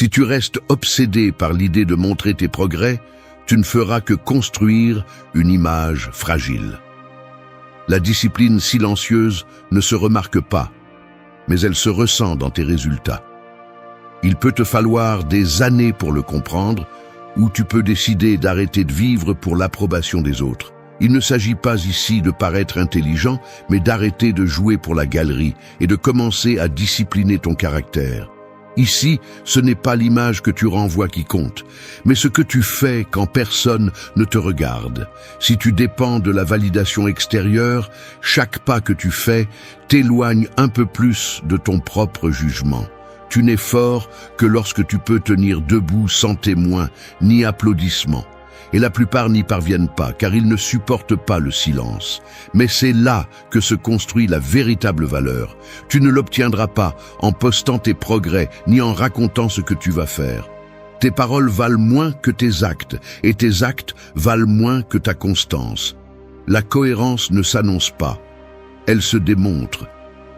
Si tu restes obsédé par l'idée de montrer tes progrès, tu ne feras que construire une image fragile. La discipline silencieuse ne se remarque pas, mais elle se ressent dans tes résultats. Il peut te falloir des années pour le comprendre, ou tu peux décider d'arrêter de vivre pour l'approbation des autres. Il ne s'agit pas ici de paraître intelligent, mais d'arrêter de jouer pour la galerie et de commencer à discipliner ton caractère. Ici, ce n'est pas l'image que tu renvoies qui compte, mais ce que tu fais quand personne ne te regarde. Si tu dépends de la validation extérieure, chaque pas que tu fais t'éloigne un peu plus de ton propre jugement. Tu n'es fort que lorsque tu peux tenir debout sans témoins ni applaudissements. Et la plupart n'y parviennent pas, car ils ne supportent pas le silence. Mais c'est là que se construit la véritable valeur. Tu ne l'obtiendras pas en postant tes progrès, ni en racontant ce que tu vas faire. Tes paroles valent moins que tes actes, et tes actes valent moins que ta constance. La cohérence ne s'annonce pas, elle se démontre.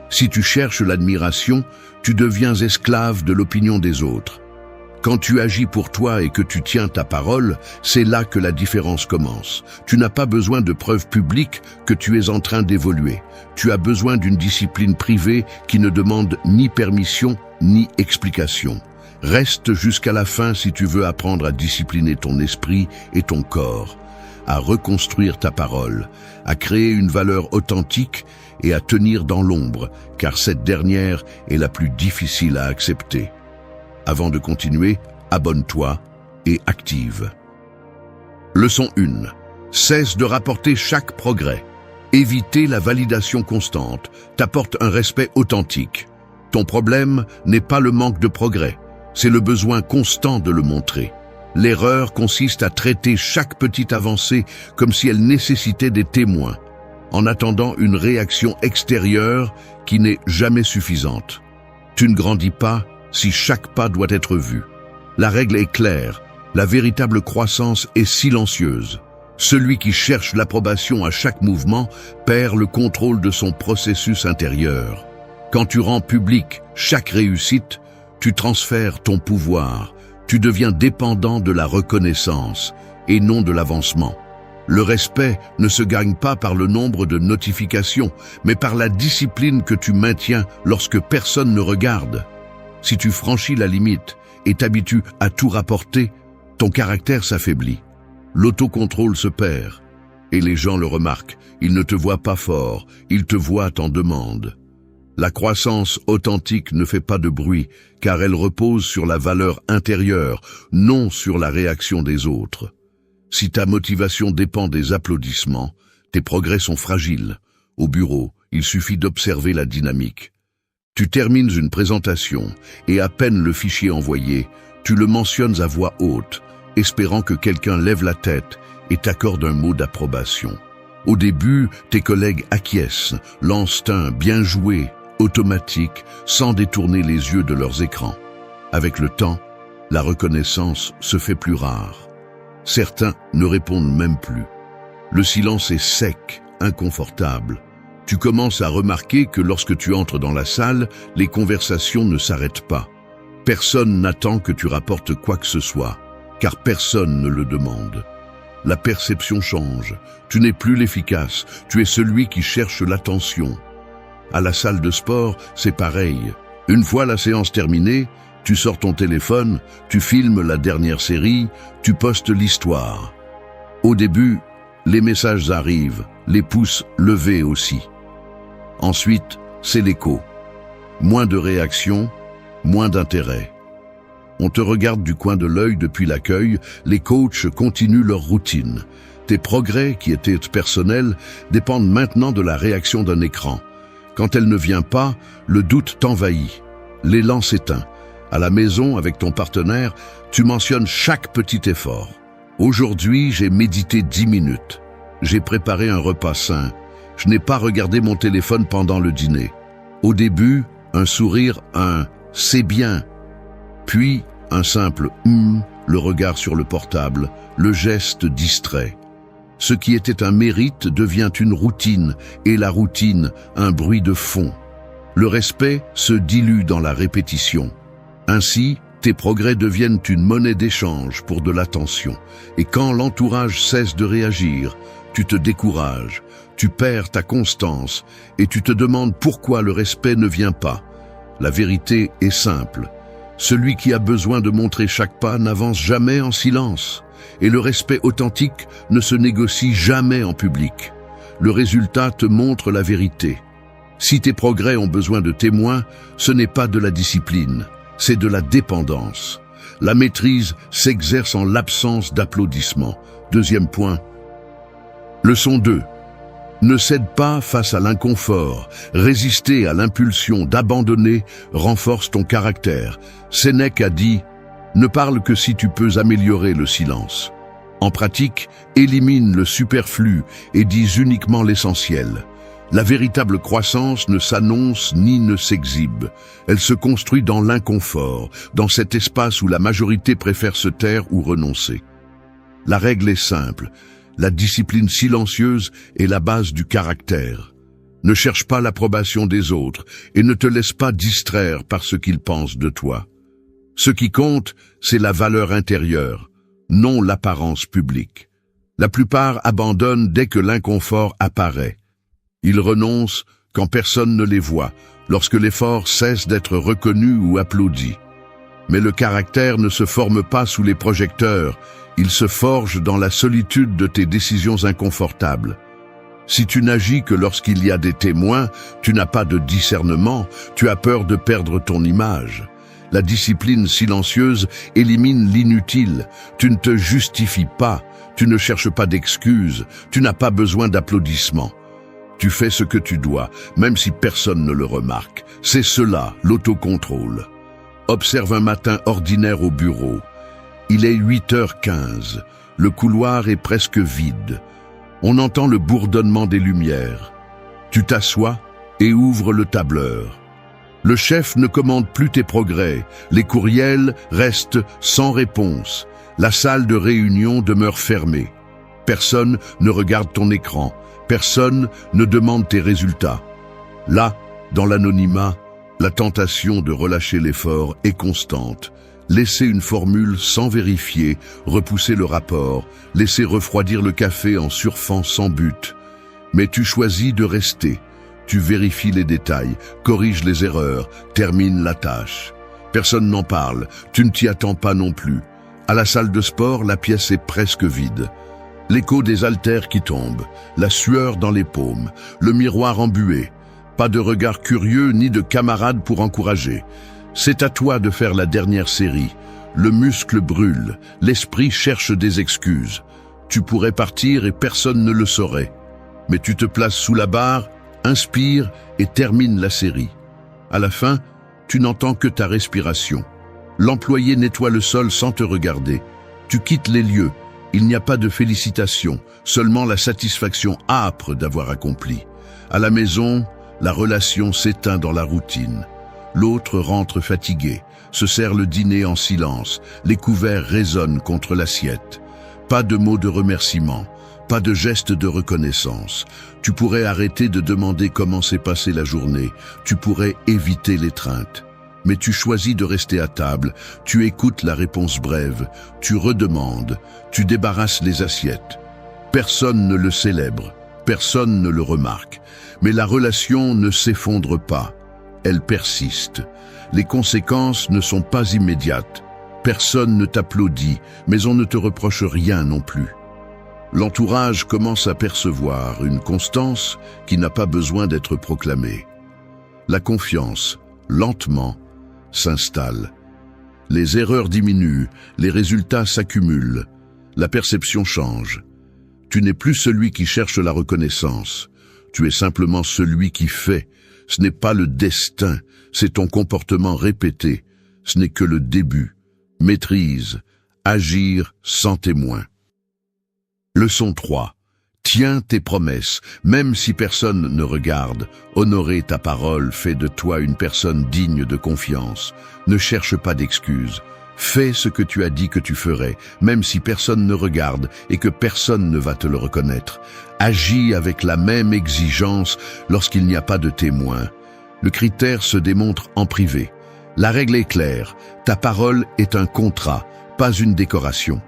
Si tu cherches l'admiration, tu deviens esclave de l'opinion des autres. Quand tu agis pour toi et que tu tiens ta parole, c'est là que la différence commence. Tu n'as pas besoin de preuves publiques que tu es en train d'évoluer. Tu as besoin d'une discipline privée qui ne demande ni permission ni explication. Reste jusqu'à la fin si tu veux apprendre à discipliner ton esprit et ton corps, à reconstruire ta parole, à créer une valeur authentique et à tenir dans l'ombre, car cette dernière est la plus difficile à accepter. Avant de continuer, abonne-toi et active. Leçon 1. Cesse de rapporter chaque progrès. Éviter la validation constante t'apporte un respect authentique. Ton problème n'est pas le manque de progrès, c'est le besoin constant de le montrer. L'erreur consiste à traiter chaque petite avancée comme si elle nécessitait des témoins, en attendant une réaction extérieure qui n'est jamais suffisante. Tu ne grandis pas si chaque pas doit être vu. La règle est claire, la véritable croissance est silencieuse. Celui qui cherche l'approbation à chaque mouvement perd le contrôle de son processus intérieur. Quand tu rends public chaque réussite, tu transfères ton pouvoir, tu deviens dépendant de la reconnaissance et non de l'avancement. Le respect ne se gagne pas par le nombre de notifications, mais par la discipline que tu maintiens lorsque personne ne regarde. Si tu franchis la limite et t'habitues à tout rapporter, ton caractère s'affaiblit. L'autocontrôle se perd et les gens le remarquent. Ils ne te voient pas fort, ils te voient en demande. La croissance authentique ne fait pas de bruit car elle repose sur la valeur intérieure, non sur la réaction des autres. Si ta motivation dépend des applaudissements, tes progrès sont fragiles. Au bureau, il suffit d'observer la dynamique. Tu termines une présentation et à peine le fichier envoyé, tu le mentionnes à voix haute, espérant que quelqu'un lève la tête et t'accorde un mot d'approbation. Au début, tes collègues acquiescent, lancent un « bien joué » automatique sans détourner les yeux de leurs écrans. Avec le temps, la reconnaissance se fait plus rare. Certains ne répondent même plus. Le silence est sec, inconfortable. Tu commences à remarquer que lorsque tu entres dans la salle, les conversations ne s'arrêtent pas. Personne n'attend que tu rapportes quoi que ce soit, car personne ne le demande. La perception change. Tu n'es plus l'efficace, tu es celui qui cherche l'attention. À la salle de sport, c'est pareil. Une fois la séance terminée, tu sors ton téléphone, tu filmes la dernière série, tu postes l'histoire. Au début, les messages arrivent, les pouces levés aussi. Ensuite, c'est l'écho. Moins de réactions, moins d'intérêt. On te regarde du coin de l'œil depuis l'accueil, les coachs continuent leur routine. Tes progrès, qui étaient personnels, dépendent maintenant de la réaction d'un écran. Quand elle ne vient pas, le doute t'envahit. L'élan s'éteint. À la maison, avec ton partenaire, tu mentionnes chaque petit effort. Aujourd'hui, j'ai médité 10 minutes. J'ai préparé un repas sain. Je n'ai pas regardé mon téléphone pendant le dîner. Au début, un sourire, un « c'est bien ». Puis, un simple « le regard sur le portable, le geste distrait. Ce qui était un mérite devient une routine, et la routine, un bruit de fond. Le respect se dilue dans la répétition. Ainsi, Tes progrès deviennent une monnaie d'échange pour de l'attention. Et quand l'entourage cesse de réagir, tu te décourages, tu perds ta constance et tu te demandes pourquoi le respect ne vient pas. La vérité est simple. Celui qui a besoin de montrer chaque pas n'avance jamais en silence. Et le respect authentique ne se négocie jamais en public. Le résultat te montre la vérité. Si tes progrès ont besoin de témoins, ce n'est pas de la discipline, c'est de la dépendance. La maîtrise s'exerce en l'absence d'applaudissements. Deuxième point. Leçon 2. Ne cède pas face à l'inconfort. Résister à l'impulsion d'abandonner renforce ton caractère. Sénèque a dit « Ne parle que si tu peux améliorer le silence ». En pratique, élimine le superflu et dis uniquement l'essentiel. La véritable croissance ne s'annonce ni ne s'exhibe. Elle se construit dans l'inconfort, dans cet espace où la majorité préfère se taire ou renoncer. La règle est simple. La discipline silencieuse est la base du caractère. Ne cherche pas l'approbation des autres et ne te laisse pas distraire par ce qu'ils pensent de toi. Ce qui compte, c'est la valeur intérieure, non l'apparence publique. La plupart abandonnent dès que l'inconfort apparaît. Ils renoncent quand personne ne les voit, lorsque l'effort cesse d'être reconnu ou applaudi. Mais le caractère ne se forme pas sous les projecteurs, il se forge dans la solitude de tes décisions inconfortables. Si tu n'agis que lorsqu'il y a des témoins, tu n'as pas de discernement, tu as peur de perdre ton image. La discipline silencieuse élimine l'inutile, tu ne te justifies pas, tu ne cherches pas d'excuses, tu n'as pas besoin d'applaudissements. Tu fais ce que tu dois, même si personne ne le remarque. C'est cela, l'autocontrôle. Observe un matin ordinaire au bureau. Il est 8h15. Le couloir est presque vide. On entend le bourdonnement des lumières. Tu t'assois et ouvres le tableur. Le chef ne commande plus tes progrès. Les courriels restent sans réponse. La salle de réunion demeure fermée. Personne ne regarde ton écran. Personne ne demande tes résultats. Là, dans l'anonymat, la tentation de relâcher l'effort est constante. Laisser une formule sans vérifier, repousser le rapport, laisser refroidir le café en surfant sans but. Mais tu choisis de rester. Tu vérifies les détails, corriges les erreurs, termines la tâche. Personne n'en parle, tu ne t'y attends pas non plus. À la salle de sport, la pièce est presque vide. L'écho des haltères qui tombent, la sueur dans les paumes, le miroir embué. Pas de regard curieux ni de camarades pour encourager. C'est à toi de faire la dernière série. Le muscle brûle, l'esprit cherche des excuses. Tu pourrais partir et personne ne le saurait. Mais tu te places sous la barre, inspire et termine la série. À la fin, tu n'entends que ta respiration. L'employé nettoie le sol sans te regarder. Tu quittes les lieux. Il n'y a pas de félicitations, seulement la satisfaction âpre d'avoir accompli. À la maison, la relation s'éteint dans la routine. L'autre rentre fatigué, se sert le dîner en silence, les couverts résonnent contre l'assiette. Pas de mots de remerciement, pas de geste de reconnaissance. Tu pourrais arrêter de demander comment s'est passée la journée, tu pourrais éviter l'étreinte. Mais tu choisis de rester à table, tu écoutes la réponse brève, tu redemandes, tu débarrasses les assiettes. Personne ne le célèbre, personne ne le remarque. Mais la relation ne s'effondre pas, elle persiste. Les conséquences ne sont pas immédiates. Personne ne t'applaudit, mais on ne te reproche rien non plus. L'entourage commence à percevoir une constance qui n'a pas besoin d'être proclamée. La confiance, lentement, s'installe. Les erreurs diminuent, les résultats s'accumulent. La perception change. Tu n'es plus celui qui cherche la reconnaissance. Tu es simplement celui qui fait. Ce n'est pas le destin, c'est ton comportement répété. Ce n'est que le début. Maîtrise, agir sans témoin. Leçon 3. Tiens tes promesses, même si personne ne regarde. Honorer ta parole fait de toi une personne digne de confiance. Ne cherche pas d'excuses. Fais ce que tu as dit que tu ferais, même si personne ne regarde et que personne ne va te le reconnaître. Agis avec la même exigence lorsqu'il n'y a pas de témoin. Le critère se démontre en privé. La règle est claire, ta parole est un contrat, pas une décoration.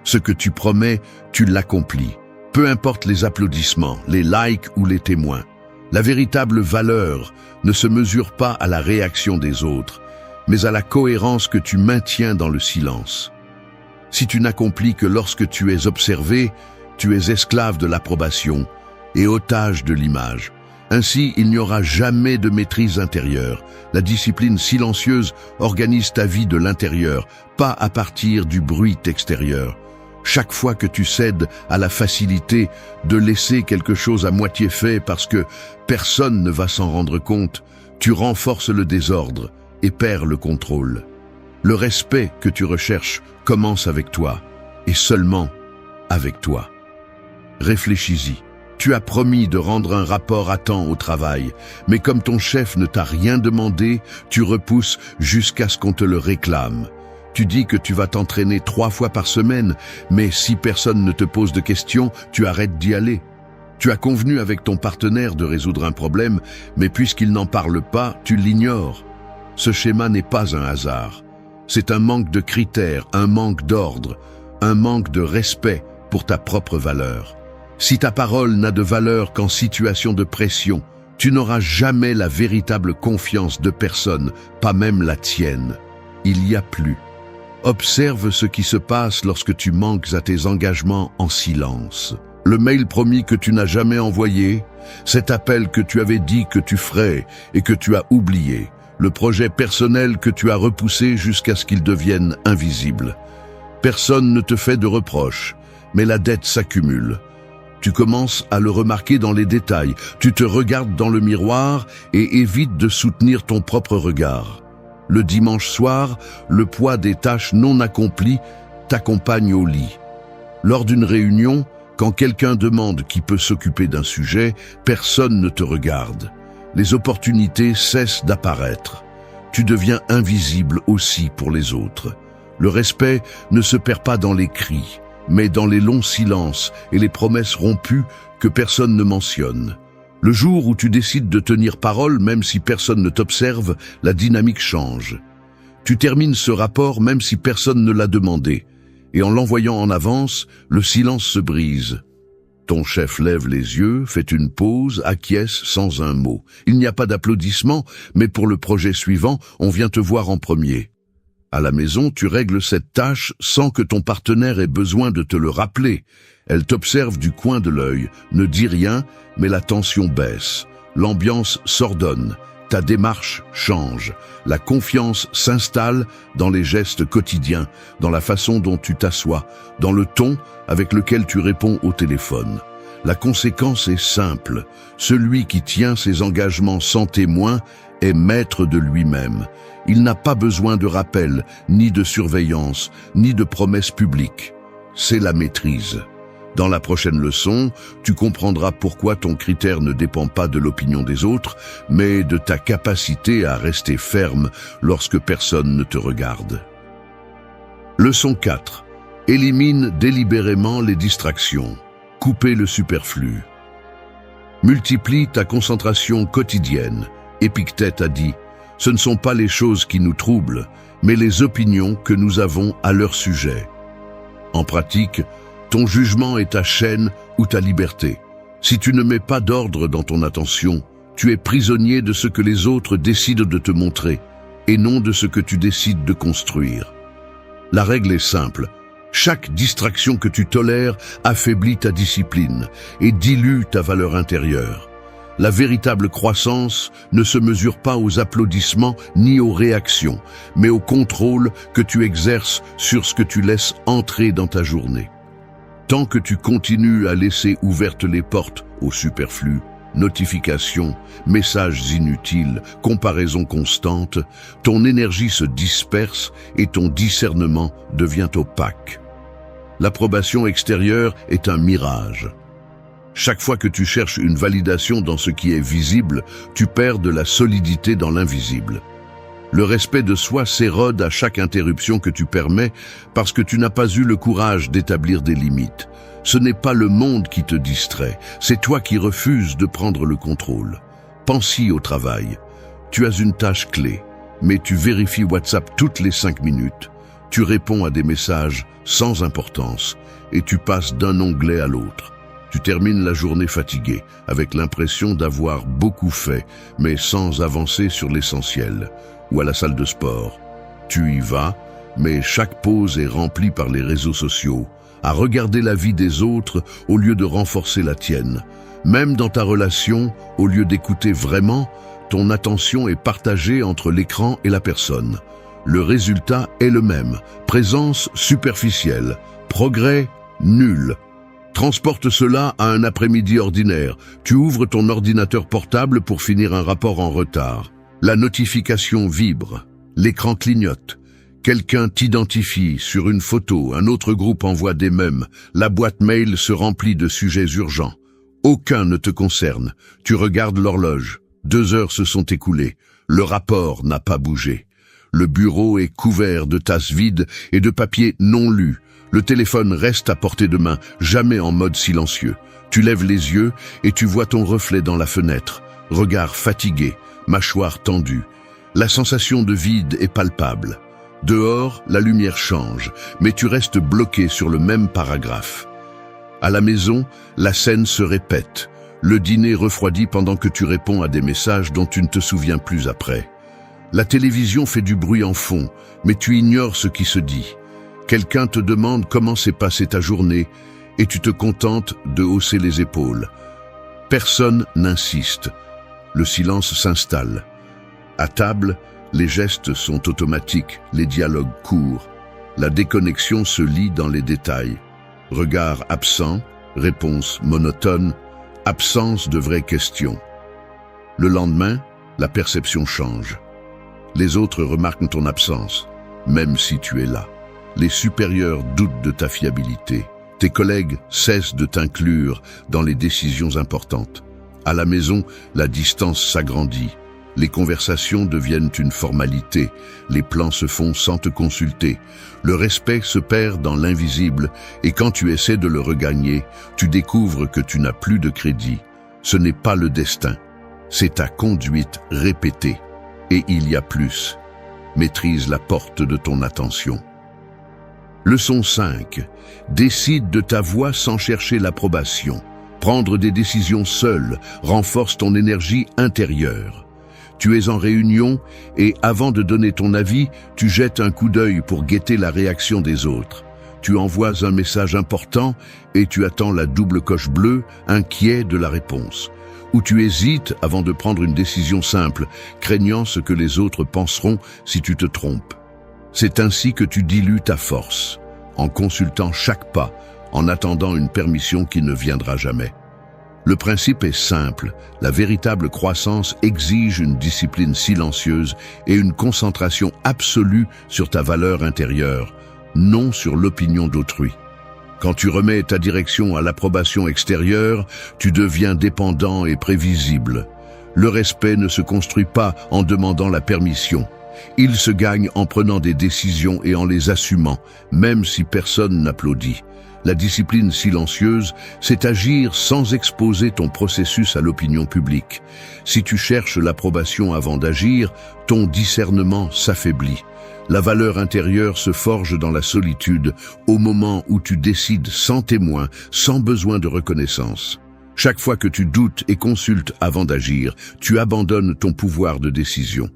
Ce que tu promets, tu l'accomplis. Peu importe les applaudissements, les likes ou les témoins. La véritable valeur ne se mesure pas à la réaction des autres, mais à la cohérence que tu maintiens dans le silence. Si tu n'accomplis que lorsque tu es observé, tu es esclave de l'approbation et otage de l'image. Ainsi, il n'y aura jamais de maîtrise intérieure. La discipline silencieuse organise ta vie de l'intérieur, pas à partir du bruit extérieur. Chaque fois que tu cèdes à la facilité de laisser quelque chose à moitié fait parce que personne ne va s'en rendre compte, tu renforces le désordre et perds le contrôle. Le respect que tu recherches commence avec toi, et seulement avec toi. Réfléchis-y. Tu as promis de rendre un rapport à temps au travail, mais comme ton chef ne t'a rien demandé, tu repousses jusqu'à ce qu'on te le réclame. Tu dis que tu vas t'entraîner 3 fois par semaine, mais si personne ne te pose de questions, tu arrêtes d'y aller. Tu as convenu avec ton partenaire de résoudre un problème, mais puisqu'il n'en parle pas, tu l'ignores. Ce schéma n'est pas un hasard. C'est un manque de critères, un manque d'ordre, un manque de respect pour ta propre valeur. Si ta parole n'a de valeur qu'en situation de pression, tu n'auras jamais la véritable confiance de personne, pas même la tienne. Il y a plus. Observe ce qui se passe lorsque tu manques à tes engagements en silence. Le mail promis que tu n'as jamais envoyé, cet appel que tu avais dit que tu ferais et que tu as oublié, le projet personnel que tu as repoussé jusqu'à ce qu'il devienne invisible. Personne ne te fait de reproches, mais la dette s'accumule. Tu commences à le remarquer dans les détails. Tu te regardes dans le miroir et évites de soutenir ton propre regard. Le dimanche soir, le poids des tâches non accomplies t'accompagne au lit. Lors d'une réunion, quand quelqu'un demande qui peut s'occuper d'un sujet, personne ne te regarde. Les opportunités cessent d'apparaître. Tu deviens invisible aussi pour les autres. Le respect ne se perd pas dans les cris, mais dans les longs silences et les promesses rompues que personne ne mentionne. Le jour où tu décides de tenir parole, même si personne ne t'observe, la dynamique change. Tu termines ce rapport même si personne ne l'a demandé, et en l'envoyant en avance, le silence se brise. Ton chef lève les yeux, fait une pause, acquiesce sans un mot. Il n'y a pas d'applaudissements, mais pour le projet suivant, on vient te voir en premier. À la maison, tu règles cette tâche sans que ton partenaire ait besoin de te le rappeler. Elle t'observe du coin de l'œil, ne dit rien, mais la tension baisse. L'ambiance s'ordonne, ta démarche change. La confiance s'installe dans les gestes quotidiens, dans la façon dont tu t'assois, dans le ton avec lequel tu réponds au téléphone. La conséquence est simple. Celui qui tient ses engagements sans témoin est maître de lui-même. Il n'a pas besoin de rappel, ni de surveillance, ni de promesses publiques. C'est la maîtrise. Dans la prochaine leçon, tu comprendras pourquoi ton critère ne dépend pas de l'opinion des autres, mais de ta capacité à rester ferme lorsque personne ne te regarde. Leçon 4. Élimine délibérément les distractions. Couper le superflu. Multiplie ta concentration quotidienne. Épictète a dit: ce ne sont pas les choses qui nous troublent, mais les opinions que nous avons à leur sujet. En pratique, ton jugement est ta chaîne ou ta liberté. Si tu ne mets pas d'ordre dans ton attention, tu es prisonnier de ce que les autres décident de te montrer, et non de ce que tu décides de construire. La règle est simple. Chaque distraction que tu tolères affaiblit ta discipline et dilue ta valeur intérieure. La véritable croissance ne se mesure pas aux applaudissements ni aux réactions, mais au contrôle que tu exerces sur ce que tu laisses entrer dans ta journée. Tant que tu continues à laisser ouvertes les portes au superflu, notifications, messages inutiles, comparaisons constantes, ton énergie se disperse et ton discernement devient opaque. L'approbation extérieure est un mirage. Chaque fois que tu cherches une validation dans ce qui est visible, tu perds de la solidité dans l'invisible. Le respect de soi s'érode à chaque interruption que tu permets parce que tu n'as pas eu le courage d'établir des limites. Ce n'est pas le monde qui te distrait, c'est toi qui refuses de prendre le contrôle. Pense-y au travail. Tu as une tâche clé. mais tu vérifies WhatsApp toutes les 5 minutes. Tu réponds à des messages sans importance et tu passes d'un onglet à l'autre. Tu termines la journée fatigué, avec l'impression d'avoir beaucoup fait, mais sans avancer sur l'essentiel. Ou à la salle de sport. Tu y vas, mais chaque pause est remplie par les réseaux sociaux, à regarder la vie des autres au lieu de renforcer la tienne. Même dans ta relation, au lieu d'écouter vraiment, ton attention est partagée entre l'écran et la personne. Le résultat est le même, présence superficielle, progrès nul. Transporte cela à un après-midi ordinaire. Tu ouvres ton ordinateur portable pour finir un rapport en retard. La notification vibre, l'écran clignote. Quelqu'un t'identifie sur une photo, un autre groupe envoie des mèmes, la boîte mail se remplit de sujets urgents. Aucun ne te concerne. Tu regardes l'horloge. 2 heures se sont écoulées. Le rapport n'a pas bougé. Le bureau est couvert de tasses vides et de papiers non lus. Le téléphone reste à portée de main, jamais en mode silencieux. Tu lèves les yeux et tu vois ton reflet dans la fenêtre. Regard fatigué, mâchoire tendue. La sensation de vide est palpable. Dehors, la lumière change, mais tu restes bloqué sur le même paragraphe. À la maison, la scène se répète. Le dîner refroidit pendant que tu réponds à des messages dont tu ne te souviens plus après. La télévision fait du bruit en fond, mais tu ignores ce qui se dit. Quelqu'un te demande comment s'est passée ta journée et tu te contentes de hausser les épaules. Personne n'insiste. Le silence s'installe. À table, les gestes sont automatiques, les dialogues courts. La déconnexion se lit dans les détails. Regard absent, réponse monotone, absence de vraies questions. Le lendemain, la perception change. Les autres remarquent ton absence, même si tu es là. Les supérieurs doutent de ta fiabilité. Tes collègues cessent de t'inclure dans les décisions importantes. À la maison, la distance s'agrandit. Les conversations deviennent une formalité. Les plans se font sans te consulter. Le respect se perd dans l'invisible et quand tu essaies de le regagner, tu découvres que tu n'as plus de crédit. Ce n'est pas le destin. C'est ta conduite répétée. Et il y a plus. Maîtrise la porte de ton attention. Leçon 5. Décide de ta voix sans chercher l'approbation. Prendre des décisions seul renforce ton énergie intérieure. Tu es en réunion et avant de donner ton avis, tu jettes un coup d'œil pour guetter la réaction des autres. Tu envoies un message important et tu attends la double coche bleue, inquiet de la réponse. Ou tu hésites avant de prendre une décision simple, craignant ce que les autres penseront si tu te trompes. C'est ainsi que tu dilues ta force, en consultant chaque pas, en attendant une permission qui ne viendra jamais. Le principe est simple, la véritable croissance exige une discipline silencieuse et une concentration absolue sur ta valeur intérieure, non sur l'opinion d'autrui. Quand tu remets ta direction à l'approbation extérieure, tu deviens dépendant et prévisible. Le respect ne se construit pas en demandant la permission. Il se gagne en prenant des décisions et en les assumant, même si personne n'applaudit. La discipline silencieuse, c'est agir sans exposer ton processus à l'opinion publique. Si tu cherches l'approbation avant d'agir, ton discernement s'affaiblit. La valeur intérieure se forge dans la solitude, au moment où tu décides sans témoin, sans besoin de reconnaissance. Chaque fois que tu doutes et consultes avant d'agir, tu abandonnes ton pouvoir de décision.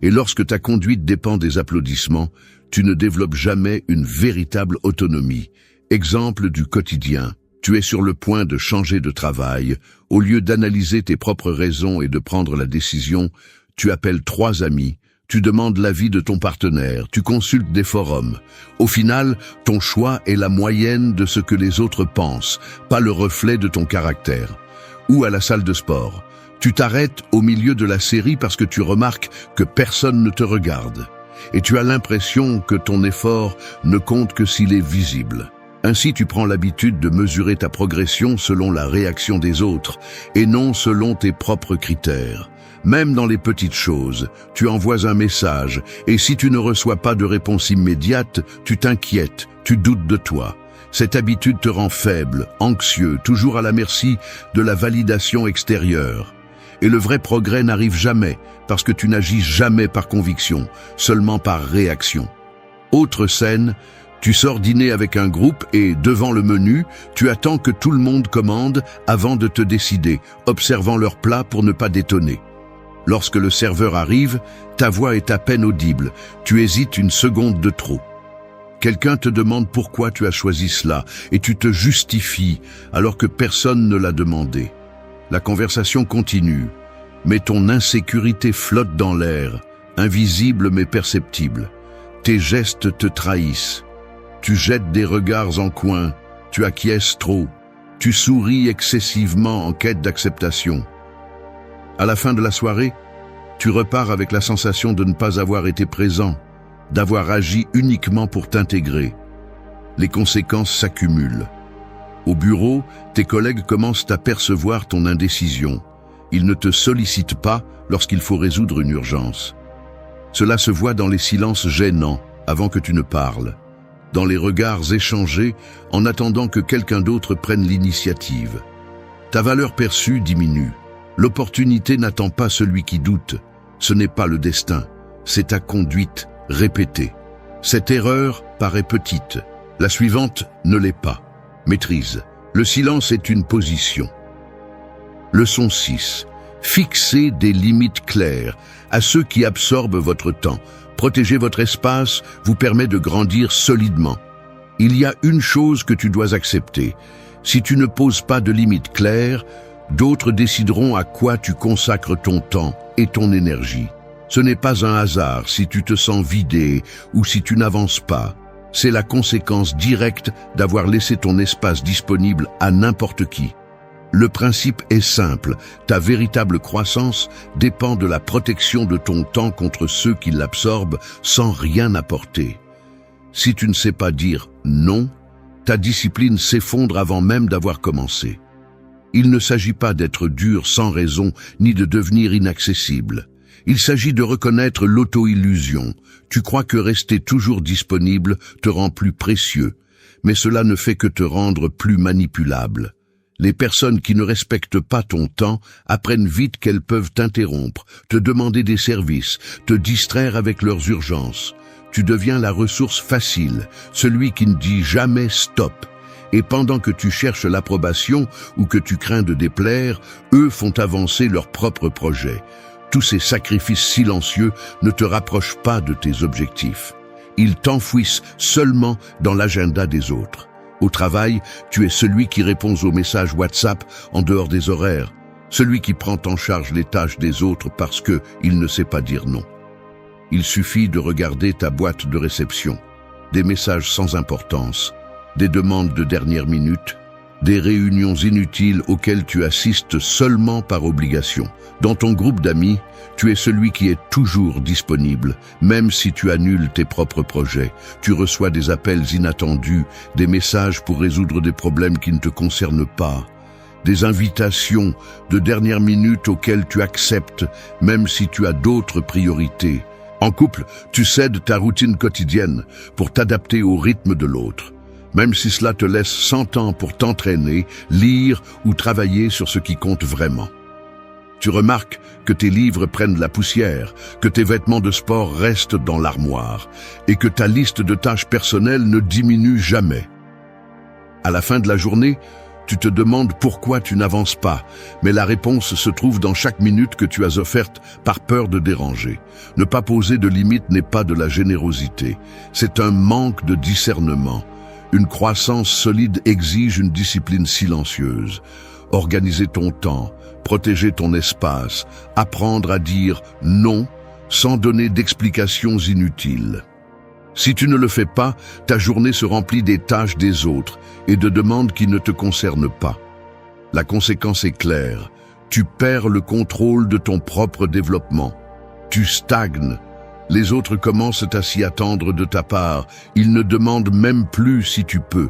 Et lorsque ta conduite dépend des applaudissements, tu ne développes jamais une véritable autonomie. Exemple du quotidien. Tu es sur le point de changer de travail. Au lieu d'analyser tes propres raisons et de prendre la décision, tu appelles 3 amis, tu demandes l'avis de ton partenaire, tu consultes des forums. Au final, ton choix est la moyenne de ce que les autres pensent, pas le reflet de ton caractère. Ou à la salle de sport. Tu t'arrêtes au milieu de la série parce que tu remarques que personne ne te regarde. Et tu as l'impression que ton effort ne compte que s'il est visible. Ainsi, tu prends l'habitude de mesurer ta progression selon la réaction des autres et non selon tes propres critères. Même dans les petites choses, tu envoies un message et si tu ne reçois pas de réponse immédiate, tu t'inquiètes, tu doutes de toi. Cette habitude te rend faible, anxieux, toujours à la merci de la validation extérieure. Et le vrai progrès n'arrive jamais, parce que tu n'agis jamais par conviction, seulement par réaction. Autre scène, tu sors dîner avec un groupe et, devant le menu, tu attends que tout le monde commande avant de te décider, observant leur plat pour ne pas détonner. Lorsque le serveur arrive, ta voix est à peine audible, tu hésites une seconde de trop. Quelqu'un te demande pourquoi tu as choisi cela et tu te justifies alors que personne ne l'a demandé. La conversation continue, mais ton insécurité flotte dans l'air, invisible mais perceptible. Tes gestes te trahissent. Tu jettes des regards en coin, tu acquiesces trop, tu souris excessivement en quête d'acceptation. À la fin de la soirée, tu repars avec la sensation de ne pas avoir été présent, d'avoir agi uniquement pour t'intégrer. Les conséquences s'accumulent. Au bureau, tes collègues commencent à percevoir ton indécision. Ils ne te sollicitent pas lorsqu'il faut résoudre une urgence. Cela se voit dans les silences gênants avant que tu ne parles, dans les regards échangés en attendant que quelqu'un d'autre prenne l'initiative. Ta valeur perçue diminue. L'opportunité n'attend pas celui qui doute. Ce n'est pas le destin, c'est ta conduite répétée. Cette erreur paraît petite. La suivante ne l'est pas. Maîtrise. Le silence est une position. Leçon 6. Fixez des limites claires à ceux qui absorbent votre temps. Protéger votre espace vous permet de grandir solidement. Il y a une chose que tu dois accepter. Si tu ne poses pas de limites claires, d'autres décideront à quoi tu consacres ton temps et ton énergie. Ce n'est pas un hasard si tu te sens vidé ou si tu n'avances pas. C'est la conséquence directe d'avoir laissé ton espace disponible à n'importe qui. Le principe est simple, ta véritable croissance dépend de la protection de ton temps contre ceux qui l'absorbent sans rien apporter. Si tu ne sais pas dire non, ta discipline s'effondre avant même d'avoir commencé. Il ne s'agit pas d'être dur sans raison ni de devenir inaccessible. Il s'agit de reconnaître l'auto-illusion. Tu crois que rester toujours disponible te rend plus précieux, mais cela ne fait que te rendre plus manipulable. Les personnes qui ne respectent pas ton temps apprennent vite qu'elles peuvent t'interrompre, te demander des services, te distraire avec leurs urgences. Tu deviens la ressource facile, celui qui ne dit jamais stop. Et pendant que tu cherches l'approbation ou que tu crains de déplaire, eux font avancer leurs propres projets. Tous ces sacrifices silencieux ne te rapprochent pas de tes objectifs. Ils t'enfouissent seulement dans l'agenda des autres. Au travail, tu es celui qui répond aux messages WhatsApp en dehors des horaires, celui qui prend en charge les tâches des autres parce qu'il ne sait pas dire non. Il suffit de regarder ta boîte de réception, des messages sans importance, des demandes de dernière minute, des réunions inutiles auxquelles tu assistes seulement par obligation. Dans ton groupe d'amis, tu es celui qui est toujours disponible, même si tu annules tes propres projets. Tu reçois des appels inattendus, des messages pour résoudre des problèmes qui ne te concernent pas, des invitations de dernière minute auxquelles tu acceptes, même si tu as d'autres priorités. En couple, tu cèdes ta routine quotidienne pour t'adapter au rythme de l'autre, même si cela te laisse 100 ans pour t'entraîner, lire ou travailler sur ce qui compte vraiment. Tu remarques que tes livres prennent la poussière, que tes vêtements de sport restent dans l'armoire et que ta liste de tâches personnelles ne diminue jamais. À la fin de la journée, tu te demandes pourquoi tu n'avances pas, mais la réponse se trouve dans chaque minute que tu as offerte par peur de déranger. Ne pas poser de limites n'est pas de la générosité, c'est un manque de discernement. Une croissance solide exige une discipline silencieuse. Organiser ton temps, protéger ton espace, apprendre à dire non sans donner d'explications inutiles. Si tu ne le fais pas, ta journée se remplit des tâches des autres et de demandes qui ne te concernent pas. La conséquence est claire. Tu perds le contrôle de ton propre développement. Tu stagnes. Les autres commencent à s'y attendre de ta part. Ils ne demandent même plus si tu peux.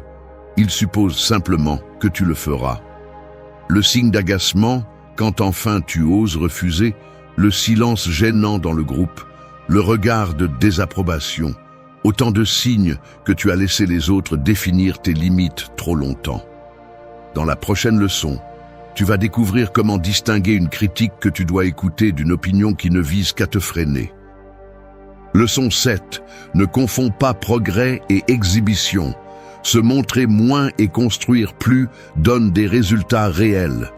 Ils supposent simplement que tu le feras. Le signe d'agacement, quand enfin tu oses refuser, le silence gênant dans le groupe, le regard de désapprobation, autant de signes que tu as laissé les autres définir tes limites trop longtemps. Dans la prochaine leçon, Tu vas découvrir comment distinguer une critique que tu dois écouter d'une opinion qui ne vise qu'à te freiner. Leçon 7. Ne confonds pas progrès et exhibition. Se montrer moins et construire plus donne des résultats réels.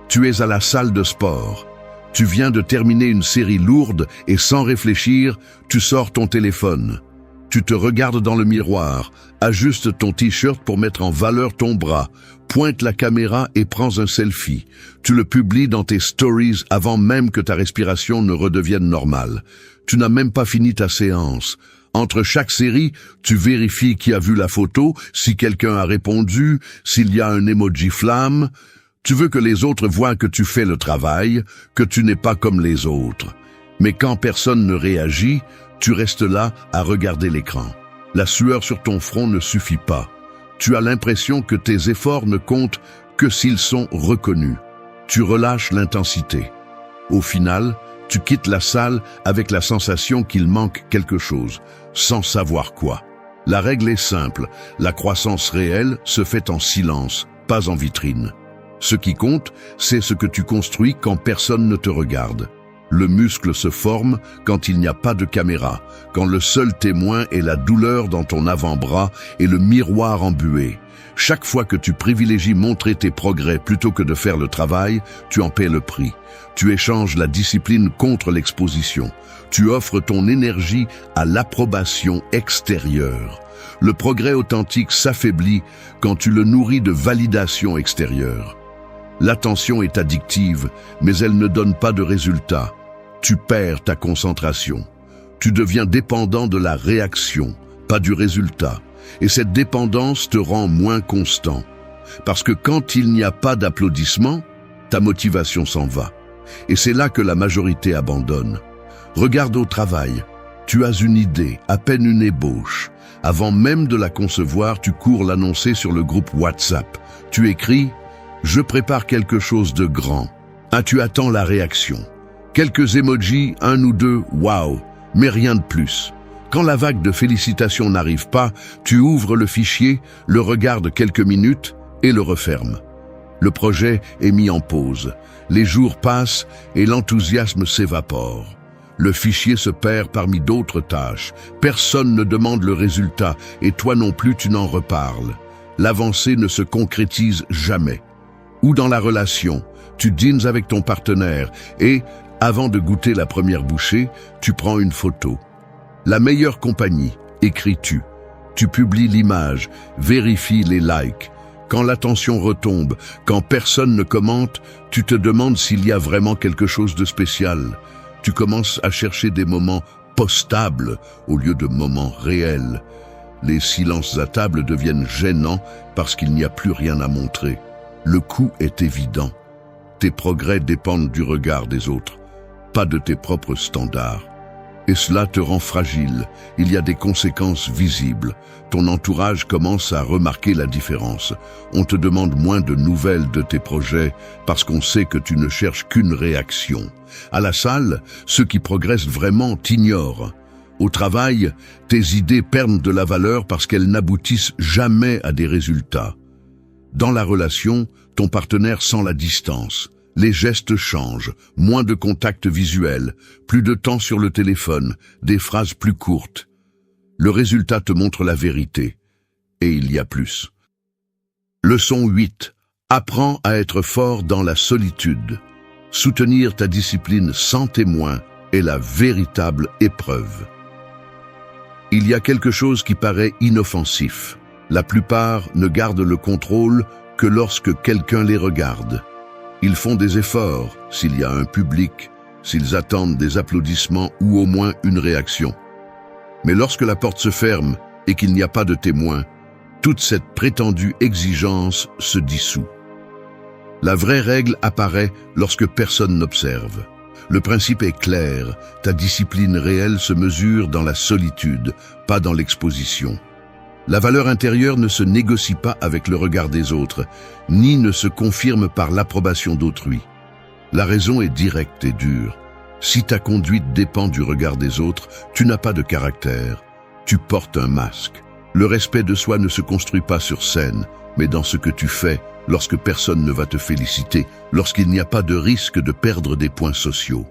Tu es à la salle de sport. Tu viens de terminer une série lourde et sans réfléchir, tu sors ton téléphone. Tu te regardes dans le miroir, ajuste ton t-shirt pour mettre en valeur ton bras, pointe la caméra et prends un selfie. Tu le publies dans tes stories avant même que ta respiration ne redevienne normale. Tu n'as même pas fini ta séance. Entre chaque série, tu vérifies qui a vu la photo, si quelqu'un a répondu, s'il y a un emoji flamme. Tu veux que les autres voient que tu fais le travail, que tu n'es pas comme les autres. Mais quand personne ne réagit, tu restes là à regarder l'écran. La sueur sur ton front ne suffit pas. Tu as l'impression que tes efforts ne comptent que s'ils sont reconnus. Tu relâches l'intensité. Au final, tu quittes la salle avec la sensation qu'il manque quelque chose, sans savoir quoi. La règle est simple, la croissance réelle se fait en silence, pas en vitrine. Ce qui compte, c'est ce que tu construis quand personne ne te regarde. Le muscle se forme quand il n'y a pas de caméra, quand le seul témoin est la douleur dans ton avant-bras et le miroir embué. Chaque fois que tu privilégies montrer tes progrès plutôt que de faire le travail, tu en paies le prix. Tu échanges la discipline contre l'exposition. Tu offres ton énergie à l'approbation extérieure. Le progrès authentique s'affaiblit quand tu le nourris de validation extérieure. L'attention est addictive, mais elle ne donne pas de résultat. Tu perds ta concentration. Tu deviens dépendant de la réaction, pas du résultat. Et cette dépendance te rend moins constant. Parce que quand il n'y a pas d'applaudissements, ta motivation s'en va. Et c'est là que la majorité abandonne. Regarde au travail. Tu as une idée, à peine une ébauche. Avant même de la concevoir, tu cours l'annoncer sur le groupe WhatsApp. Tu écris « Je prépare quelque chose de grand ». Ah, tu attends la réaction. Quelques emojis, un ou deux, waouh, mais rien de plus. Quand la vague de félicitations n'arrive pas, tu ouvres le fichier, le regardes quelques minutes et le refermes. Le projet est mis en pause. Les jours passent et l'enthousiasme s'évapore. Le fichier se perd parmi d'autres tâches. Personne ne demande le résultat et toi non plus tu n'en reparles. L'avancée ne se concrétise jamais. Ou dans la relation, tu dînes avec ton partenaire et, avant de goûter la première bouchée, tu prends une photo. La meilleure compagnie, écris-tu. Tu publies l'image, vérifies les likes. Quand l'attention retombe, quand personne ne commente, tu te demandes s'il y a vraiment quelque chose de spécial. Tu commences à chercher des moments postables au lieu de moments réels. Les silences à table deviennent gênants parce qu'il n'y a plus rien à montrer. Le coût est évident. Tes progrès dépendent du regard des autres, pas de tes propres standards. Et cela te rend fragile. Il y a des conséquences visibles. Ton entourage commence à remarquer la différence. On te demande moins de nouvelles de tes projets parce qu'on sait que tu ne cherches qu'une réaction. À la salle, ceux qui progressent vraiment t'ignorent. Au travail, tes idées perdent de la valeur parce qu'elles n'aboutissent jamais à des résultats. Dans la relation, ton partenaire sent la distance. Les gestes changent, moins de contact visuel, plus de temps sur le téléphone, des phrases plus courtes. Le résultat te montre la vérité. Et il y a plus. Leçon 8. Apprends à être fort dans la solitude. Soutenir ta discipline sans témoin est la véritable épreuve. Il y a quelque chose qui paraît inoffensif. La plupart ne gardent le contrôle que lorsque quelqu'un les regarde. Ils font des efforts s'il y a un public, s'ils attendent des applaudissements ou au moins une réaction. Mais lorsque la porte se ferme et qu'il n'y a pas de témoin, toute cette prétendue exigence se dissout. La vraie règle apparaît lorsque personne n'observe. Le principe est clair, ta discipline réelle se mesure dans la solitude, pas dans l'exposition. La valeur intérieure ne se négocie pas avec le regard des autres, ni ne se confirme par l'approbation d'autrui. La raison est directe et dure. Si ta conduite dépend du regard des autres, tu n'as pas de caractère. Tu portes un masque. Le respect de soi ne se construit pas sur scène, mais dans ce que tu fais, lorsque personne ne va te féliciter, lorsqu'il n'y a pas de risque de perdre des points sociaux.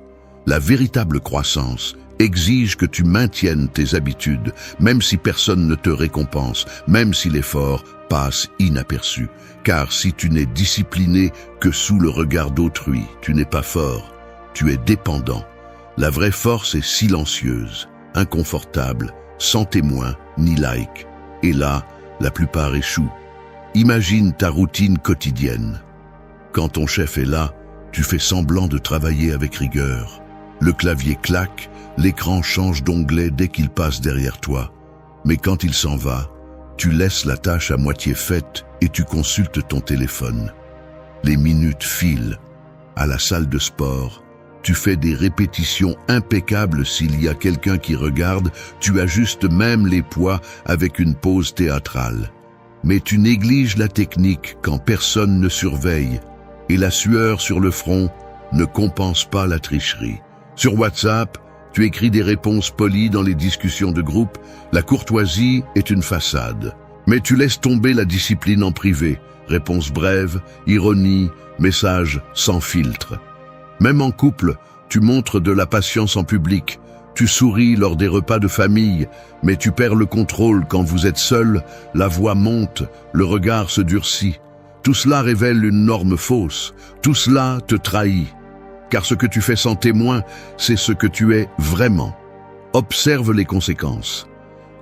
La véritable croissance exige que tu maintiennes tes habitudes, même si personne ne te récompense, même si l'effort passe inaperçu. Car si tu n'es discipliné que sous le regard d'autrui, tu n'es pas fort, tu es dépendant. La vraie force est silencieuse, inconfortable, sans témoin ni like. Et là, la plupart échouent. Imagine ta routine quotidienne. Quand ton chef est là, tu fais semblant de travailler avec rigueur. Le clavier claque, l'écran change d'onglet dès qu'il passe derrière toi. Mais quand il s'en va, tu laisses la tâche à moitié faite et tu consultes ton téléphone. Les minutes filent. À la salle de sport, tu fais des répétitions impeccables s'il y a quelqu'un qui regarde, tu ajustes même les poids avec une pause théâtrale. Mais tu négliges la technique quand personne ne surveille, et la sueur sur le front ne compense pas la tricherie. Sur WhatsApp, tu écris des réponses polies dans les discussions de groupe, la courtoisie est une façade. Mais tu laisses tomber la discipline en privé, réponses brèves, ironie, messages sans filtre. Même en couple, tu montres de la patience en public, tu souris lors des repas de famille, mais tu perds le contrôle quand vous êtes seul, la voix monte, le regard se durcit. Tout cela révèle une norme fausse, tout cela te trahit. Car ce que tu fais sans témoin, c'est ce que tu es vraiment. Observe les conséquences.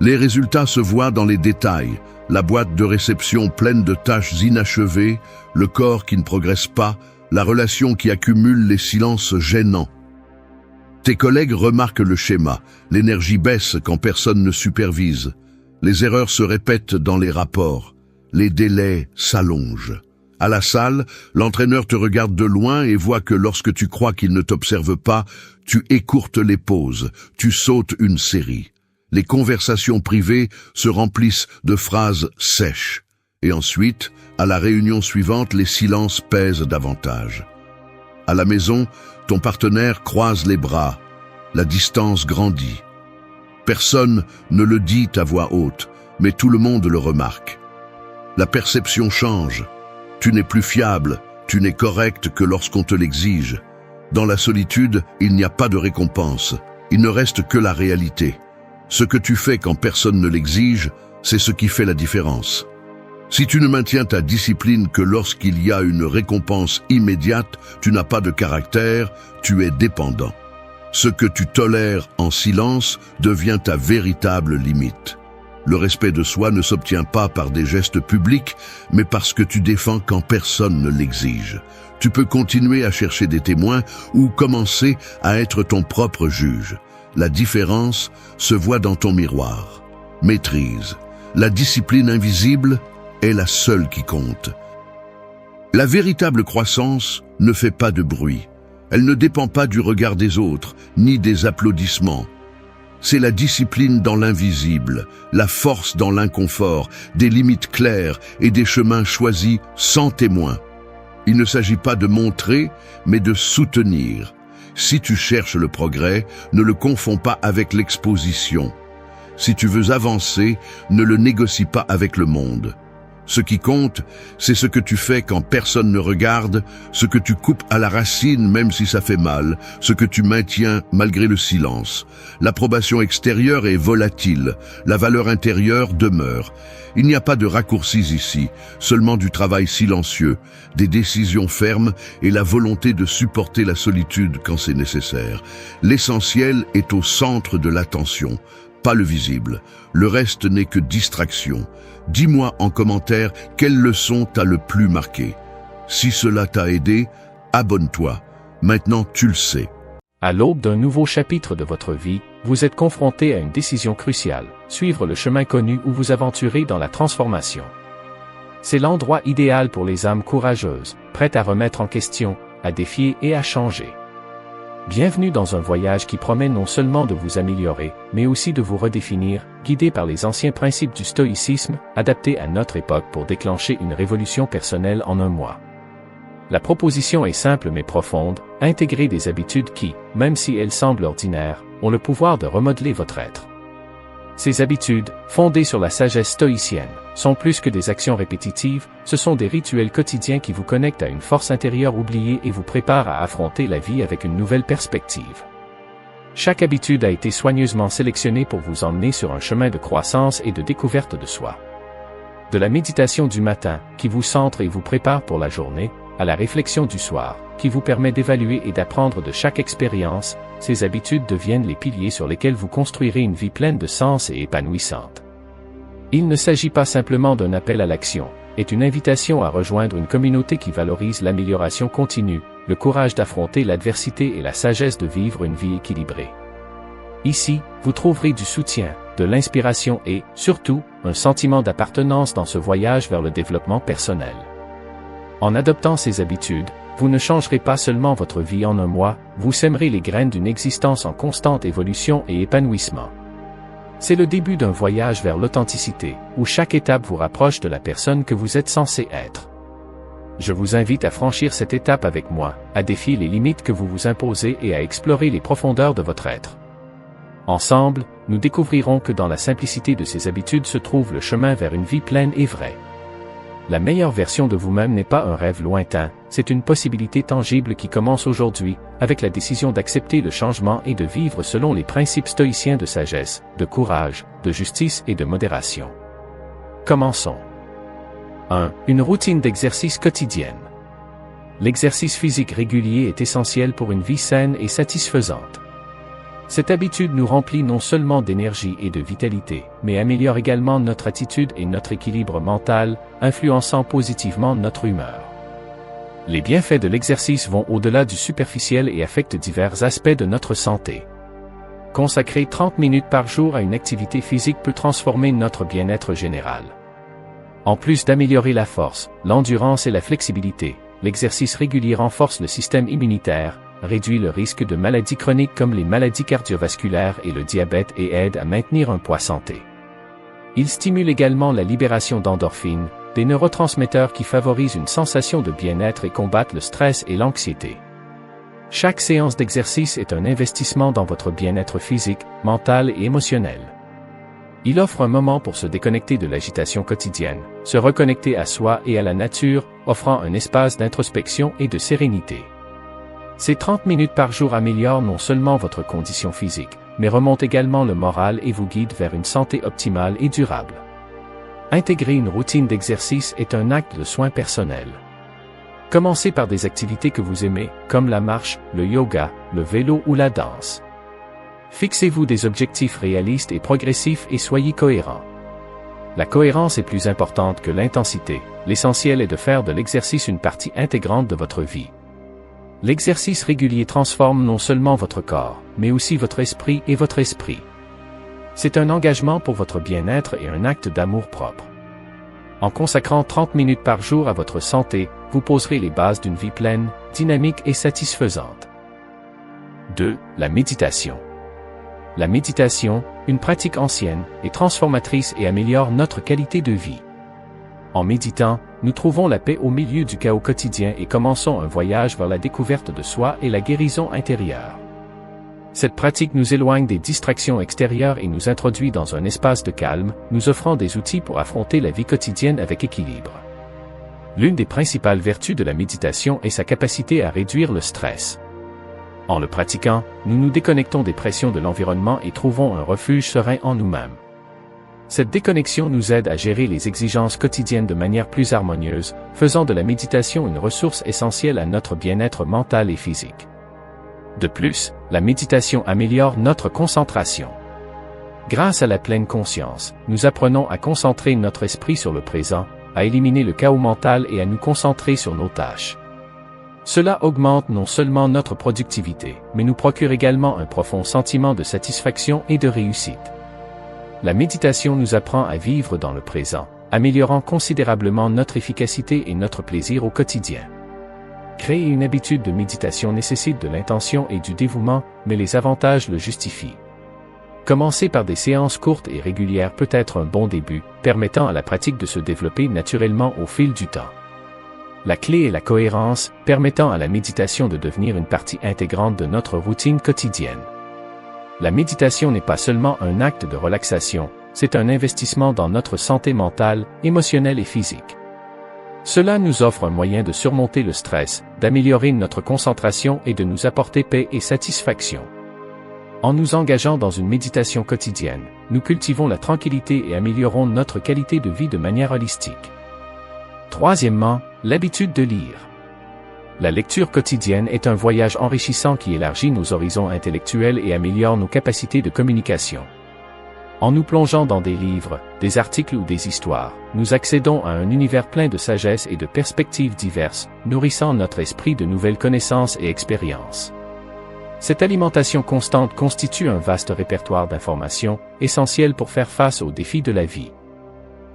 Les résultats se voient dans les détails, la boîte de réception pleine de tâches inachevées, le corps qui ne progresse pas, la relation qui accumule les silences gênants. Tes collègues remarquent le schéma, l'énergie baisse quand personne ne supervise, les erreurs se répètent dans les rapports, les délais s'allongent. À la salle, l'entraîneur te regarde de loin et voit que lorsque tu crois qu'il ne t'observe pas, tu écourtes les pauses, tu sautes une série. Les conversations privées se remplissent de phrases sèches. Et ensuite, à la réunion suivante, les silences pèsent davantage. À la maison, ton partenaire croise les bras. La distance grandit. Personne ne le dit à voix haute, mais tout le monde le remarque. La perception change. Tu n'es plus fiable, tu n'es correct que lorsqu'on te l'exige. Dans la solitude, il n'y a pas de récompense. Il ne reste que la réalité. Ce que tu fais quand personne ne l'exige, c'est ce qui fait la différence. Si tu ne maintiens ta discipline que lorsqu'il y a une récompense immédiate, tu n'as pas de caractère, tu es dépendant. Ce que tu tolères en silence devient ta véritable limite. Le respect de soi ne s'obtient pas par des gestes publics, mais parce que tu défends quand personne ne l'exige. Tu peux continuer à chercher des témoins ou commencer à être ton propre juge. La différence se voit dans ton miroir. Maîtrise. La discipline invisible est la seule qui compte. La véritable croissance ne fait pas de bruit. Elle ne dépend pas du regard des autres, ni des applaudissements. C'est la discipline dans l'invisible, la force dans l'inconfort, des limites claires et des chemins choisis sans témoin. Il ne s'agit pas de montrer, mais de soutenir. Si tu cherches le progrès, ne le confonds pas avec l'exposition. Si tu veux avancer, ne le négocie pas avec le monde. Ce qui compte, c'est ce que tu fais quand personne ne regarde, ce que tu coupes à la racine même si ça fait mal, ce que tu maintiens malgré le silence. L'approbation extérieure est volatile, la valeur intérieure demeure. Il n'y a pas de raccourcis ici, seulement du travail silencieux, des décisions fermes et la volonté de supporter la solitude quand c'est nécessaire. L'essentiel est au centre de l'attention, pas le visible. Le reste n'est que distraction. Dis-moi en commentaire quelle leçon t'a le plus marqué. Si cela t'a aidé, abonne-toi. Maintenant tu le sais. À l'aube d'un nouveau chapitre de votre vie, vous êtes confronté à une décision cruciale, suivre le chemin connu ou vous aventurer dans la transformation. C'est l'endroit idéal pour les âmes courageuses, prêtes à remettre en question, à défier et à changer. Bienvenue dans un voyage qui promet non seulement de vous améliorer, mais aussi de vous redéfinir, guidé par les anciens principes du stoïcisme, adaptés à notre époque pour déclencher une révolution personnelle en un mois. La proposition est simple mais profonde, intégrer des habitudes qui, même si elles semblent ordinaires, ont le pouvoir de remodeler votre être. Ces habitudes, fondées sur la sagesse stoïcienne, sont plus que des actions répétitives, ce sont des rituels quotidiens qui vous connectent à une force intérieure oubliée et vous préparent à affronter la vie avec une nouvelle perspective. Chaque habitude a été soigneusement sélectionnée pour vous emmener sur un chemin de croissance et de découverte de soi. De la méditation du matin, qui vous centre et vous prépare pour la journée, à la réflexion du soir, qui vous permet d'évaluer et d'apprendre de chaque expérience, ces habitudes deviennent les piliers sur lesquels vous construirez une vie pleine de sens et épanouissante. Il ne s'agit pas simplement d'un appel à l'action, est une invitation à rejoindre une communauté qui valorise l'amélioration continue, le courage d'affronter l'adversité et la sagesse de vivre une vie équilibrée. Ici, vous trouverez du soutien, de l'inspiration et, surtout, un sentiment d'appartenance dans ce voyage vers le développement personnel. En adoptant ces habitudes, vous ne changerez pas seulement votre vie en un mois, vous sèmerez les graines d'une existence en constante évolution et épanouissement. C'est le début d'un voyage vers l'authenticité, où chaque étape vous rapproche de la personne que vous êtes censé être. Je vous invite à franchir cette étape avec moi, à défier les limites que vous vous imposez et à explorer les profondeurs de votre être. Ensemble, nous découvrirons que dans la simplicité de ces habitudes se trouve le chemin vers une vie pleine et vraie. La meilleure version de vous-même n'est pas un rêve lointain, c'est une possibilité tangible qui commence aujourd'hui, avec la décision d'accepter le changement et de vivre selon les principes stoïciens de sagesse, de courage, de justice et de modération. Commençons. 1. Une routine d'exercice quotidienne. L'exercice physique régulier est essentiel pour une vie saine et satisfaisante. Cette habitude nous remplit non seulement d'énergie et de vitalité, mais améliore également notre attitude et notre équilibre mental, influençant positivement notre humeur. Les bienfaits de l'exercice vont au-delà du superficiel et affectent divers aspects de notre santé. Consacrer 30 minutes par jour à une activité physique peut transformer notre bien-être général. En plus d'améliorer la force, l'endurance et la flexibilité, l'exercice régulier renforce le système immunitaire, réduit le risque de maladies chroniques comme les maladies cardiovasculaires et le diabète et aide à maintenir un poids santé. Il stimule également la libération d'endorphines, des neurotransmetteurs qui favorisent une sensation de bien-être et combattent le stress et l'anxiété. Chaque séance d'exercice est un investissement dans votre bien-être physique, mental et émotionnel. Il offre un moment pour se déconnecter de l'agitation quotidienne, se reconnecter à soi et à la nature, offrant un espace d'introspection et de sérénité. Ces 30 minutes par jour améliorent non seulement votre condition physique, mais remontent également le moral et vous guident vers une santé optimale et durable. Intégrer une routine d'exercice est un acte de soin personnel. Commencez par des activités que vous aimez, comme la marche, le yoga, le vélo ou la danse. Fixez-vous des objectifs réalistes et progressifs et soyez cohérents. La cohérence est plus importante que l'intensité, l'essentiel est de faire de l'exercice une partie intégrante de votre vie. L'exercice régulier transforme non seulement votre corps, mais aussi votre esprit et votre esprit. C'est un engagement pour votre bien-être et un acte d'amour-propre. En consacrant 30 minutes par jour à votre santé, vous poserez les bases d'une vie pleine, dynamique et satisfaisante. 2. La méditation. La méditation, une pratique ancienne, est transformatrice et améliore notre qualité de vie. En méditant, nous trouvons la paix au milieu du chaos quotidien et commençons un voyage vers la découverte de soi et la guérison intérieure. Cette pratique nous éloigne des distractions extérieures et nous introduit dans un espace de calme, nous offrant des outils pour affronter la vie quotidienne avec équilibre. L'une des principales vertus de la méditation est sa capacité à réduire le stress. En le pratiquant, nous nous déconnectons des pressions de l'environnement et trouvons un refuge serein en nous-mêmes. Cette déconnexion nous aide à gérer les exigences quotidiennes de manière plus harmonieuse, faisant de la méditation une ressource essentielle à notre bien-être mental et physique. De plus, la méditation améliore notre concentration. Grâce à la pleine conscience, nous apprenons à concentrer notre esprit sur le présent, à éliminer le chaos mental et à nous concentrer sur nos tâches. Cela augmente non seulement notre productivité, mais nous procure également un profond sentiment de satisfaction et de réussite. La méditation nous apprend à vivre dans le présent, améliorant considérablement notre efficacité et notre plaisir au quotidien. Créer une habitude de méditation nécessite de l'intention et du dévouement, mais les avantages le justifient. Commencer par des séances courtes et régulières peut être un bon début, permettant à la pratique de se développer naturellement au fil du temps. La clé est la cohérence, permettant à la méditation de devenir une partie intégrante de notre routine quotidienne. La méditation n'est pas seulement un acte de relaxation, c'est un investissement dans notre santé mentale, émotionnelle et physique. Cela nous offre un moyen de surmonter le stress, d'améliorer notre concentration et de nous apporter paix et satisfaction. En nous engageant dans une méditation quotidienne, nous cultivons la tranquillité et améliorons notre qualité de vie de manière holistique. Troisièmement, l'habitude de lire. La lecture quotidienne est un voyage enrichissant qui élargit nos horizons intellectuels et améliore nos capacités de communication. En nous plongeant dans des livres, des articles ou des histoires, nous accédons à un univers plein de sagesse et de perspectives diverses, nourrissant notre esprit de nouvelles connaissances et expériences. Cette alimentation constante constitue un vaste répertoire d'informations, essentielles pour faire face aux défis de la vie.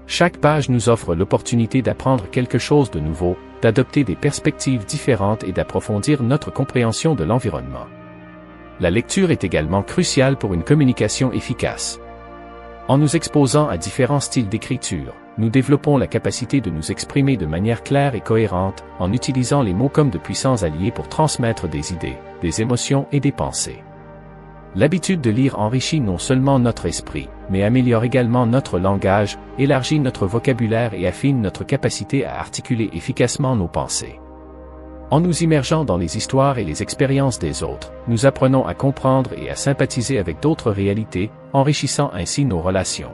Chaque page nous offre l'opportunité d'apprendre quelque chose de nouveau, d'adopter des perspectives différentes et d'approfondir notre compréhension de l'environnement. La lecture est également cruciale pour une communication efficace. En nous exposant à différents styles d'écriture, nous développons la capacité de nous exprimer de manière claire et cohérente, en utilisant les mots comme de puissants alliés pour transmettre des idées, des émotions et des pensées. L'habitude de lire enrichit non seulement notre esprit, mais améliore également notre langage, élargit notre vocabulaire et affine notre capacité à articuler efficacement nos pensées. En nous immergeant dans les histoires et les expériences des autres, nous apprenons à comprendre et à sympathiser avec d'autres réalités, enrichissant ainsi nos relations.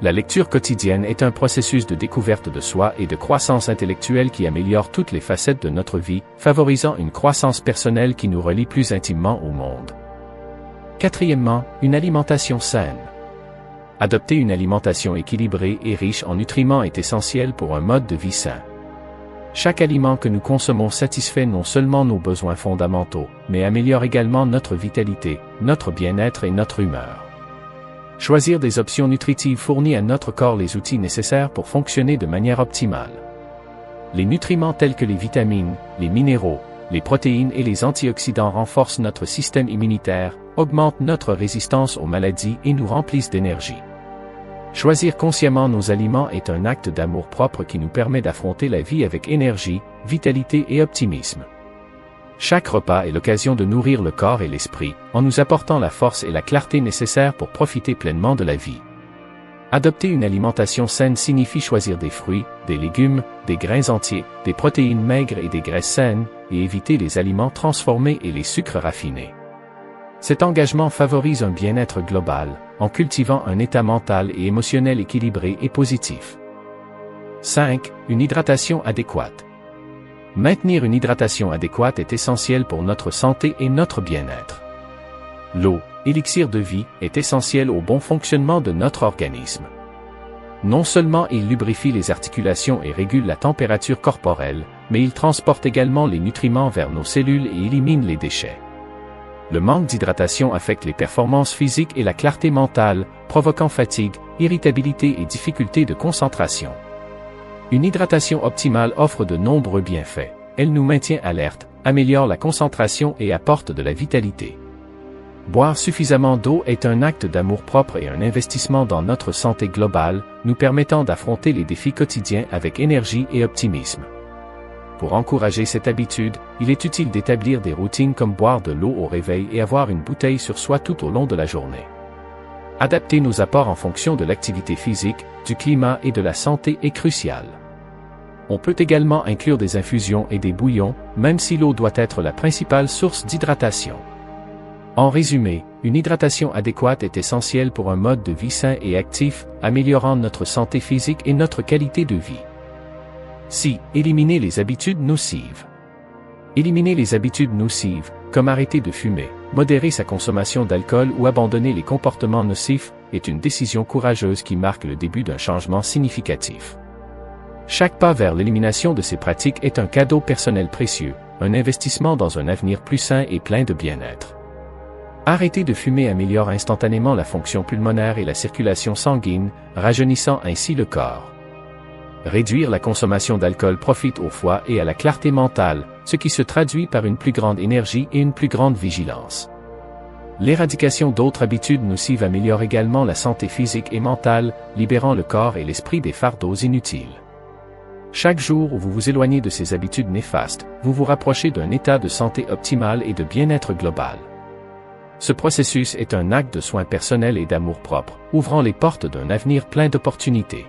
La lecture quotidienne est un processus de découverte de soi et de croissance intellectuelle qui améliore toutes les facettes de notre vie, favorisant une croissance personnelle qui nous relie plus intimement au monde. Quatrièmement, une alimentation saine. Adopter une alimentation équilibrée et riche en nutriments est essentiel pour un mode de vie sain. Chaque aliment que nous consommons satisfait non seulement nos besoins fondamentaux, mais améliore également notre vitalité, notre bien-être et notre humeur. Choisir des options nutritives fournit à notre corps les outils nécessaires pour fonctionner de manière optimale. Les nutriments tels que les vitamines, les minéraux, les protéines et les antioxydants renforcent notre système immunitaire, augmentent notre résistance aux maladies et nous remplissent d'énergie. Choisir consciemment nos aliments est un acte d'amour-propre qui nous permet d'affronter la vie avec énergie, vitalité et optimisme. Chaque repas est l'occasion de nourrir le corps et l'esprit, en nous apportant la force et la clarté nécessaires pour profiter pleinement de la vie. Adopter une alimentation saine signifie choisir des fruits, des légumes, des grains entiers, des protéines maigres et des graisses saines, et éviter les aliments transformés et les sucres raffinés. Cet engagement favorise un bien-être global, en cultivant un état mental et émotionnel équilibré et positif. 5. Une hydratation adéquate. Maintenir une hydratation adéquate est essentiel pour notre santé et notre bien-être. L'eau, élixir de vie, est essentiel au bon fonctionnement de notre organisme. Non seulement il lubrifie les articulations et régule la température corporelle, mais il transporte également les nutriments vers nos cellules et élimine les déchets. Le manque d'hydratation affecte les performances physiques et la clarté mentale, provoquant fatigue, irritabilité et difficultés de concentration. Une hydratation optimale offre de nombreux bienfaits. Elle nous maintient alertes, améliore la concentration et apporte de la vitalité. Boire suffisamment d'eau est un acte d'amour-propre et un investissement dans notre santé globale, nous permettant d'affronter les défis quotidiens avec énergie et optimisme. Pour encourager cette habitude, il est utile d'établir des routines comme boire de l'eau au réveil et avoir une bouteille sur soi tout au long de la journée. Adapter nos apports en fonction de l'activité physique, du climat et de la santé est crucial. On peut également inclure des infusions et des bouillons, même si l'eau doit être la principale source d'hydratation. En résumé, une hydratation adéquate est essentielle pour un mode de vie sain et actif, améliorant notre santé physique et notre qualité de vie. 6. Éliminer les habitudes nocives. Éliminer les habitudes nocives, comme arrêter de fumer, modérer sa consommation d'alcool ou abandonner les comportements nocifs, est une décision courageuse qui marque le début d'un changement significatif. Chaque pas vers l'élimination de ces pratiques est un cadeau personnel précieux, un investissement dans un avenir plus sain et plein de bien-être. Arrêter de fumer améliore instantanément la fonction pulmonaire et la circulation sanguine, rajeunissant ainsi le corps. Réduire la consommation d'alcool profite au foie et à la clarté mentale, ce qui se traduit par une plus grande énergie et une plus grande vigilance. L'éradication d'autres habitudes nocives améliore également la santé physique et mentale, libérant le corps et l'esprit des fardeaux inutiles. Chaque jour où vous vous éloignez de ces habitudes néfastes, vous vous rapprochez d'un état de santé optimal et de bien-être global. Ce processus est un acte de soin personnel et d'amour-propre, ouvrant les portes d'un avenir plein d'opportunités.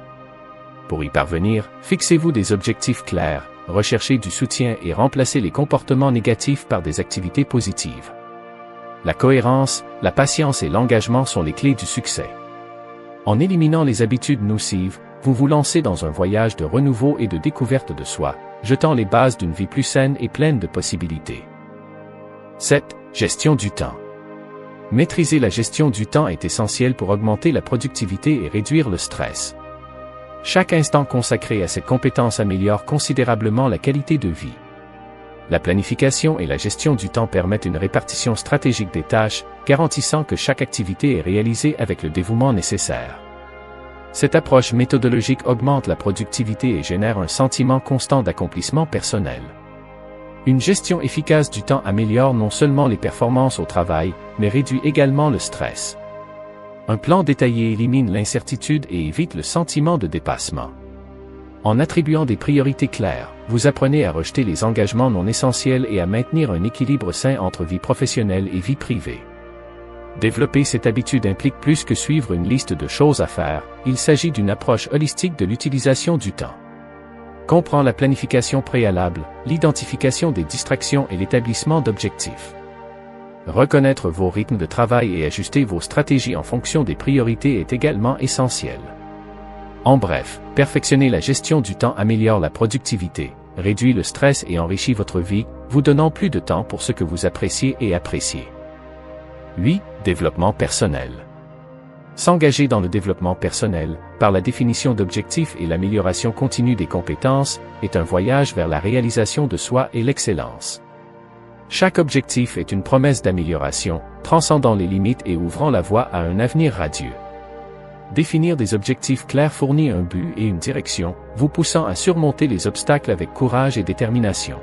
Pour y parvenir, fixez-vous des objectifs clairs, recherchez du soutien et remplacez les comportements négatifs par des activités positives. La cohérence, la patience et l'engagement sont les clés du succès. En éliminant les habitudes nocives, vous vous lancez dans un voyage de renouveau et de découverte de soi, jetant les bases d'une vie plus saine et pleine de possibilités. 7. Gestion du temps. Maîtriser la gestion du temps est essentiel pour augmenter la productivité et réduire le stress. Chaque instant consacré à cette compétence améliore considérablement la qualité de vie. La planification et la gestion du temps permettent une répartition stratégique des tâches, garantissant que chaque activité est réalisée avec le dévouement nécessaire. Cette approche méthodologique augmente la productivité et génère un sentiment constant d'accomplissement personnel. Une gestion efficace du temps améliore non seulement les performances au travail, mais réduit également le stress. Un plan détaillé élimine l'incertitude et évite le sentiment de dépassement. En attribuant des priorités claires, vous apprenez à rejeter les engagements non essentiels et à maintenir un équilibre sain entre vie professionnelle et vie privée. Développer cette habitude implique plus que suivre une liste de choses à faire, il s'agit d'une approche holistique de l'utilisation du temps. Comprend la planification préalable, l'identification des distractions et l'établissement d'objectifs. Reconnaître vos rythmes de travail et ajuster vos stratégies en fonction des priorités est également essentiel. En bref, perfectionner la gestion du temps améliore la productivité, réduit le stress et enrichit votre vie, vous donnant plus de temps pour ce que vous appréciez et appréciez. 8. Développement personnel. S'engager dans le développement personnel, par la définition d'objectifs et l'amélioration continue des compétences, est un voyage vers la réalisation de soi et l'excellence. Chaque objectif est une promesse d'amélioration, transcendant les limites et ouvrant la voie à un avenir radieux. Définir des objectifs clairs fournit un but et une direction, vous poussant à surmonter les obstacles avec courage et détermination.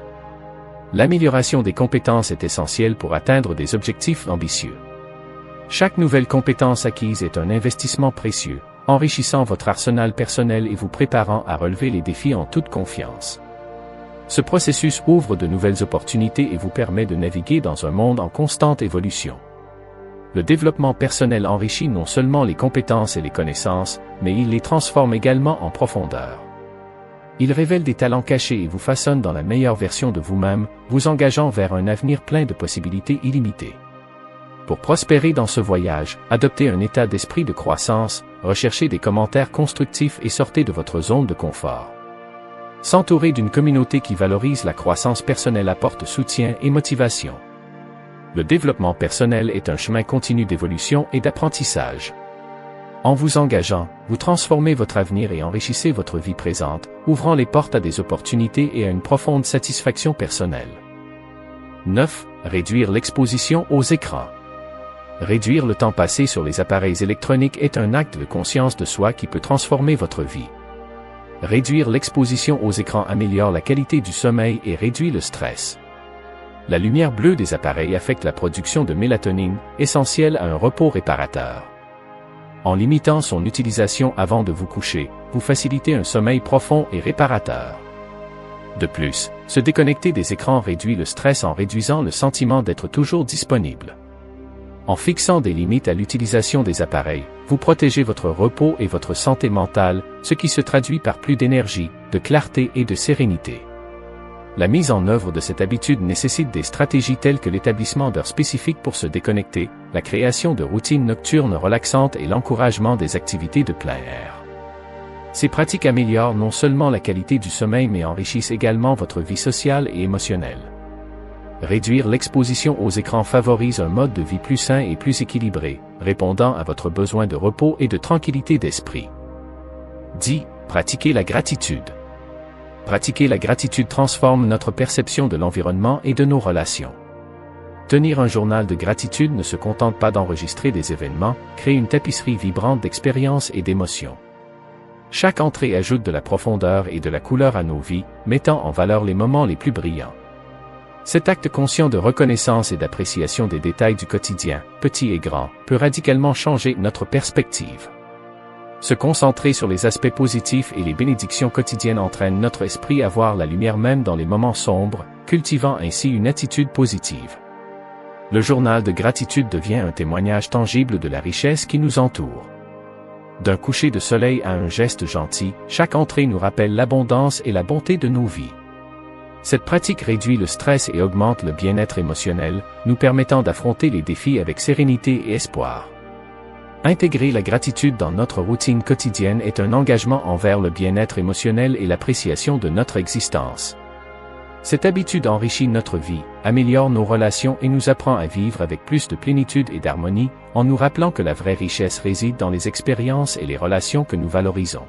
L'amélioration des compétences est essentielle pour atteindre des objectifs ambitieux. Chaque nouvelle compétence acquise est un investissement précieux, enrichissant votre arsenal personnel et vous préparant à relever les défis en toute confiance. Ce processus ouvre de nouvelles opportunités et vous permet de naviguer dans un monde en constante évolution. Le développement personnel enrichit non seulement les compétences et les connaissances, mais il les transforme également en profondeur. Il révèle des talents cachés et vous façonne dans la meilleure version de vous-même, vous engageant vers un avenir plein de possibilités illimitées. Pour prospérer dans ce voyage, adoptez un état d'esprit de croissance, recherchez des commentaires constructifs et sortez de votre zone de confort. S'entourer d'une communauté qui valorise la croissance personnelle apporte soutien et motivation. Le développement personnel est un chemin continu d'évolution et d'apprentissage. En vous engageant, vous transformez votre avenir et enrichissez votre vie présente, ouvrant les portes à des opportunités et à une profonde satisfaction personnelle. 9. Réduire l'exposition aux écrans. Réduire le temps passé sur les appareils électroniques est un acte de conscience de soi qui peut transformer votre vie. Réduire l'exposition aux écrans améliore la qualité du sommeil et réduit le stress. La lumière bleue des appareils affecte la production de mélatonine, essentielle à un repos réparateur. En limitant son utilisation avant de vous coucher, vous facilitez un sommeil profond et réparateur. De plus, se déconnecter des écrans réduit le stress en réduisant le sentiment d'être toujours disponible. En fixant des limites à l'utilisation des appareils, vous protégez votre repos et votre santé mentale, ce qui se traduit par plus d'énergie, de clarté et de sérénité. La mise en œuvre de cette habitude nécessite des stratégies telles que l'établissement d'heures spécifiques pour se déconnecter, la création de routines nocturnes relaxantes et l'encouragement des activités de plein air. Ces pratiques améliorent non seulement la qualité du sommeil mais enrichissent également votre vie sociale et émotionnelle. Réduire l'exposition aux écrans favorise un mode de vie plus sain et plus équilibré, répondant à votre besoin de repos et de tranquillité d'esprit. 10. Pratiquer la gratitude. Pratiquer la gratitude transforme notre perception de l'environnement et de nos relations. Tenir un journal de gratitude ne se contente pas d'enregistrer des événements, crée une tapisserie vibrante d'expériences et d'émotions. Chaque entrée ajoute de la profondeur et de la couleur à nos vies, mettant en valeur les moments les plus brillants. Cet acte conscient de reconnaissance et d'appréciation des détails du quotidien, petits et grands, peut radicalement changer notre perspective. Se concentrer sur les aspects positifs et les bénédictions quotidiennes entraîne notre esprit à voir la lumière même dans les moments sombres, cultivant ainsi une attitude positive. Le journal de gratitude devient un témoignage tangible de la richesse qui nous entoure. D'un coucher de soleil à un geste gentil, chaque entrée nous rappelle l'abondance et la bonté de nos vies. Cette pratique réduit le stress et augmente le bien-être émotionnel, nous permettant d'affronter les défis avec sérénité et espoir. Intégrer la gratitude dans notre routine quotidienne est un engagement envers le bien-être émotionnel et l'appréciation de notre existence. Cette habitude enrichit notre vie, améliore nos relations et nous apprend à vivre avec plus de plénitude et d'harmonie, en nous rappelant que la vraie richesse réside dans les expériences et les relations que nous valorisons.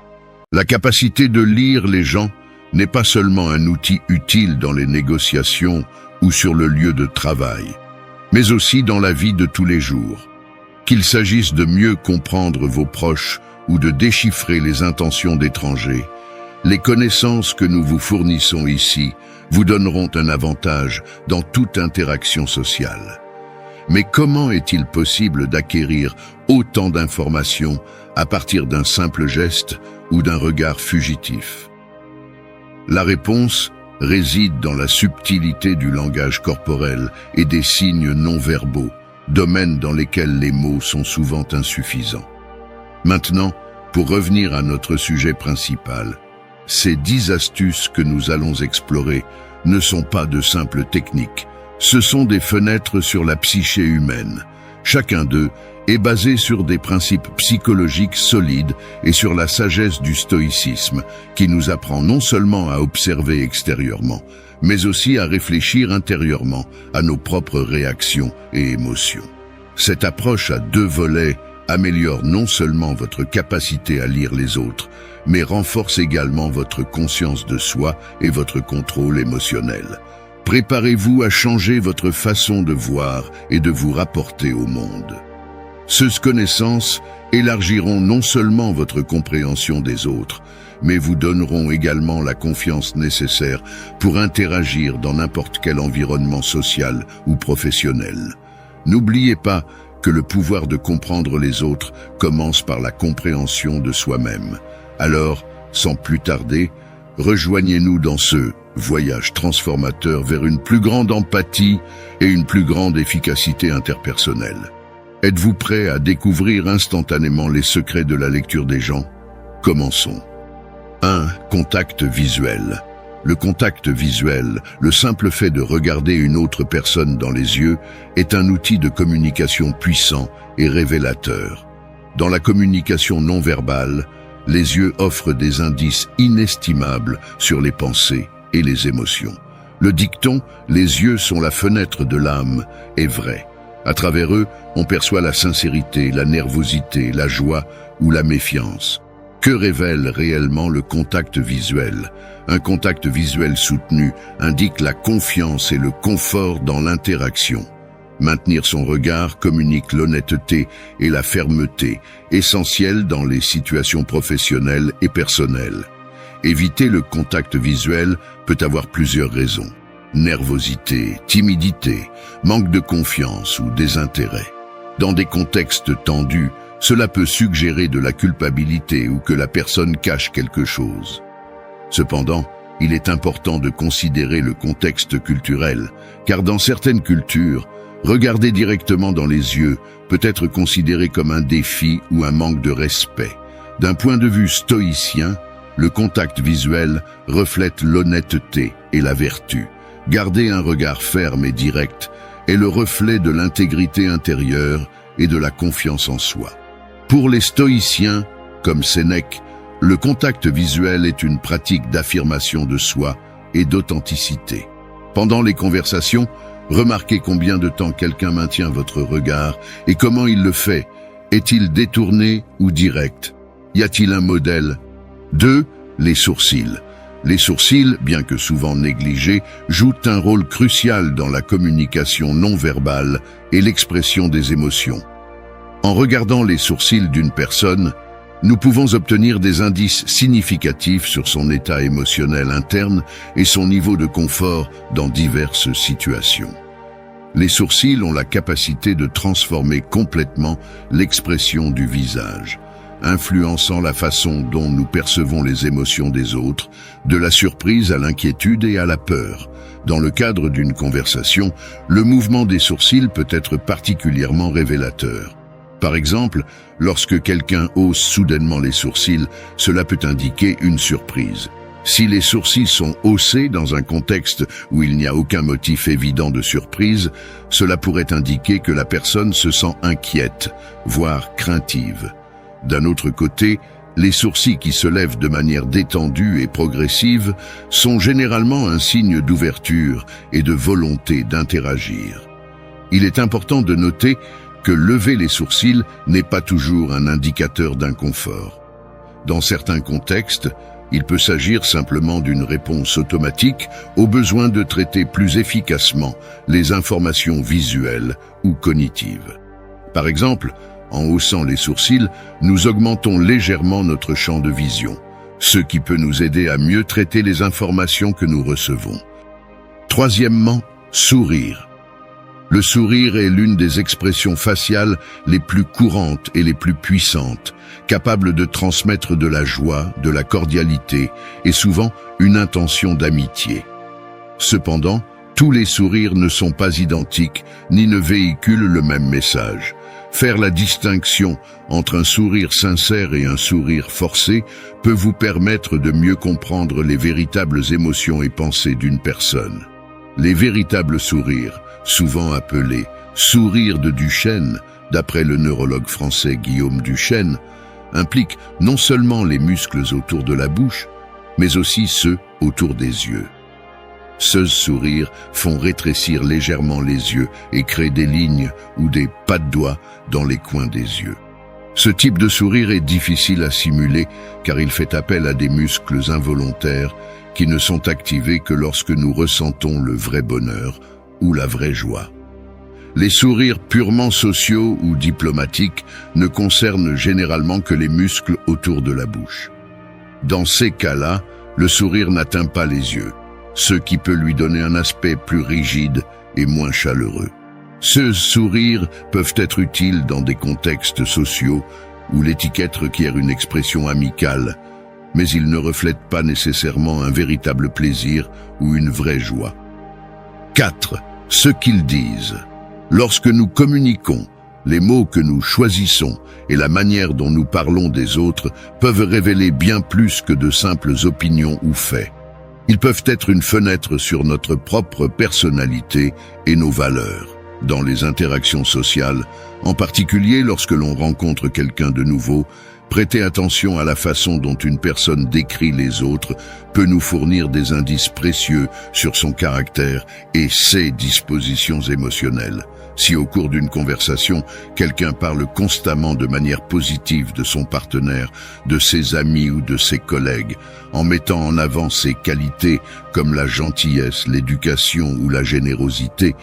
La capacité de lire les gens n'est pas seulement un outil utile dans les négociations ou sur le lieu de travail, mais aussi dans la vie de tous les jours. Qu'il s'agisse de mieux comprendre vos proches ou de déchiffrer les intentions d'étrangers, les connaissances que nous vous fournissons ici vous donneront un avantage dans toute interaction sociale. Mais comment est-il possible d'acquérir autant d'informations à partir d'un simple geste ou d'un regard fugitif? La réponse réside dans la subtilité du langage corporel et des signes non-verbaux, domaines dans lesquels les mots sont souvent insuffisants. Maintenant, pour revenir à notre sujet principal, ces 10 astuces que nous allons explorer ne sont pas de simples techniques, ce sont des fenêtres sur la psyché humaine. Chacun d'eux est basé sur des principes psychologiques solides et sur la sagesse du stoïcisme, qui nous apprend non seulement à observer extérieurement, mais aussi à réfléchir intérieurement à nos propres réactions et émotions. Cette approche à 2 volets améliore non seulement votre capacité à lire les autres, mais renforce également votre conscience de soi et votre contrôle émotionnel. Préparez-vous à changer votre façon de voir et de vous rapporter au monde. Ces connaissances élargiront non seulement votre compréhension des autres, mais vous donneront également la confiance nécessaire pour interagir dans n'importe quel environnement social ou professionnel. N'oubliez pas que le pouvoir de comprendre les autres commence par la compréhension de soi-même. Alors, sans plus tarder, rejoignez-nous dans ce voyage transformateur vers une plus grande empathie et une plus grande efficacité interpersonnelle. Êtes-vous prêt à découvrir instantanément les secrets de la lecture des gens? Commençons. 1. Contact visuel. Le contact visuel, le simple fait de regarder une autre personne dans les yeux, est un outil de communication puissant et révélateur. Dans la communication non verbale, les yeux offrent des indices inestimables sur les pensées et les émotions. Le dicton « les yeux sont la fenêtre de l'âme » est vrai. À travers eux, on perçoit la sincérité, la nervosité, la joie ou la méfiance. Que révèle réellement le contact visuel? Un contact visuel soutenu indique la confiance et le confort dans l'interaction. Maintenir son regard communique l'honnêteté et la fermeté, essentielles dans les situations professionnelles et personnelles. Éviter le contact visuel peut avoir plusieurs raisons. Nervosité, timidité, manque de confiance ou désintérêt. Dans des contextes tendus, cela peut suggérer de la culpabilité ou que la personne cache quelque chose. Cependant, il est important de considérer le contexte culturel, car dans certaines cultures, regarder directement dans les yeux peut être considéré comme un défi ou un manque de respect. D'un point de vue stoïcien, le contact visuel reflète l'honnêteté et la vertu. Garder un regard ferme et direct est le reflet de l'intégrité intérieure et de la confiance en soi. Pour les stoïciens, comme Sénèque, le contact visuel est une pratique d'affirmation de soi et d'authenticité. Pendant les conversations, remarquez combien de temps quelqu'un maintient votre regard et comment il le fait. Est-il détourné ou direct? Y a-t-il un modèle? 2. Les sourcils. Les sourcils, bien que souvent négligés, jouent un rôle crucial dans la communication non verbale et l'expression des émotions. En regardant les sourcils d'une personne, nous pouvons obtenir des indices significatifs sur son état émotionnel interne et son niveau de confort dans diverses situations. Les sourcils ont la capacité de transformer complètement l'expression du visage. influençant la façon dont nous percevons les émotions des autres, de la surprise à l'inquiétude et à la peur. Dans le cadre d'une conversation, le mouvement des sourcils peut être particulièrement révélateur. Par exemple, lorsque quelqu'un hausse soudainement les sourcils, cela peut indiquer une surprise. Si les sourcils sont haussés dans un contexte où il n'y a aucun motif évident de surprise, cela pourrait indiquer que la personne se sent inquiète, voire craintive. D'un autre côté, les sourcils qui se lèvent de manière détendue et progressive sont généralement un signe d'ouverture et de volonté d'interagir. Il est important de noter que lever les sourcils n'est pas toujours un indicateur d'inconfort. Dans certains contextes, il peut s'agir simplement d'une réponse automatique au besoin de traiter plus efficacement les informations visuelles ou cognitives. Par exemple, en haussant les sourcils, nous augmentons légèrement notre champ de vision, ce qui peut nous aider à mieux traiter les informations que nous recevons. Troisièmement, sourire. Le sourire est l'une des expressions faciales les plus courantes et les plus puissantes, capable de transmettre de la joie, de la cordialité et souvent une intention d'amitié. Cependant, tous les sourires ne sont pas identiques ni ne véhiculent le même message. Faire la distinction entre un sourire sincère et un sourire forcé peut vous permettre de mieux comprendre les véritables émotions et pensées d'une personne. Les véritables sourires, souvent appelés « sourire de Duchenne », d'après le neurologue français Guillaume Duchenne, impliquent non seulement les muscles autour de la bouche, mais aussi ceux autour des yeux. Ces sourires font rétrécir légèrement les yeux et créent des lignes ou des pas de doigts dans les coins des yeux. Ce type de sourire est difficile à simuler car il fait appel à des muscles involontaires qui ne sont activés que lorsque nous ressentons le vrai bonheur ou la vraie joie. Les sourires purement sociaux ou diplomatiques ne concernent généralement que les muscles autour de la bouche. Dans ces cas-là, le sourire n'atteint pas les yeux, ce qui peut lui donner un aspect plus rigide et moins chaleureux. Ces sourires peuvent être utiles dans des contextes sociaux où l'étiquette requiert une expression amicale, mais ils ne reflètent pas nécessairement un véritable plaisir ou une vraie joie. 4. Ce qu'ils disent. Lorsque nous communiquons, les mots que nous choisissons et la manière dont nous parlons des autres peuvent révéler bien plus que de simples opinions ou faits. Ils peuvent être une fenêtre sur notre propre personnalité et nos valeurs. Dans les interactions sociales, en particulier lorsque l'on rencontre quelqu'un de nouveau, prêter attention à la façon dont une personne décrit les autres peut nous fournir des indices précieux sur son caractère et ses dispositions émotionnelles. Si au cours d'une conversation, quelqu'un parle constamment de manière positive de son partenaire, de ses amis ou de ses collègues, en mettant en avant ses qualités comme la gentillesse, l'éducation ou la générosité,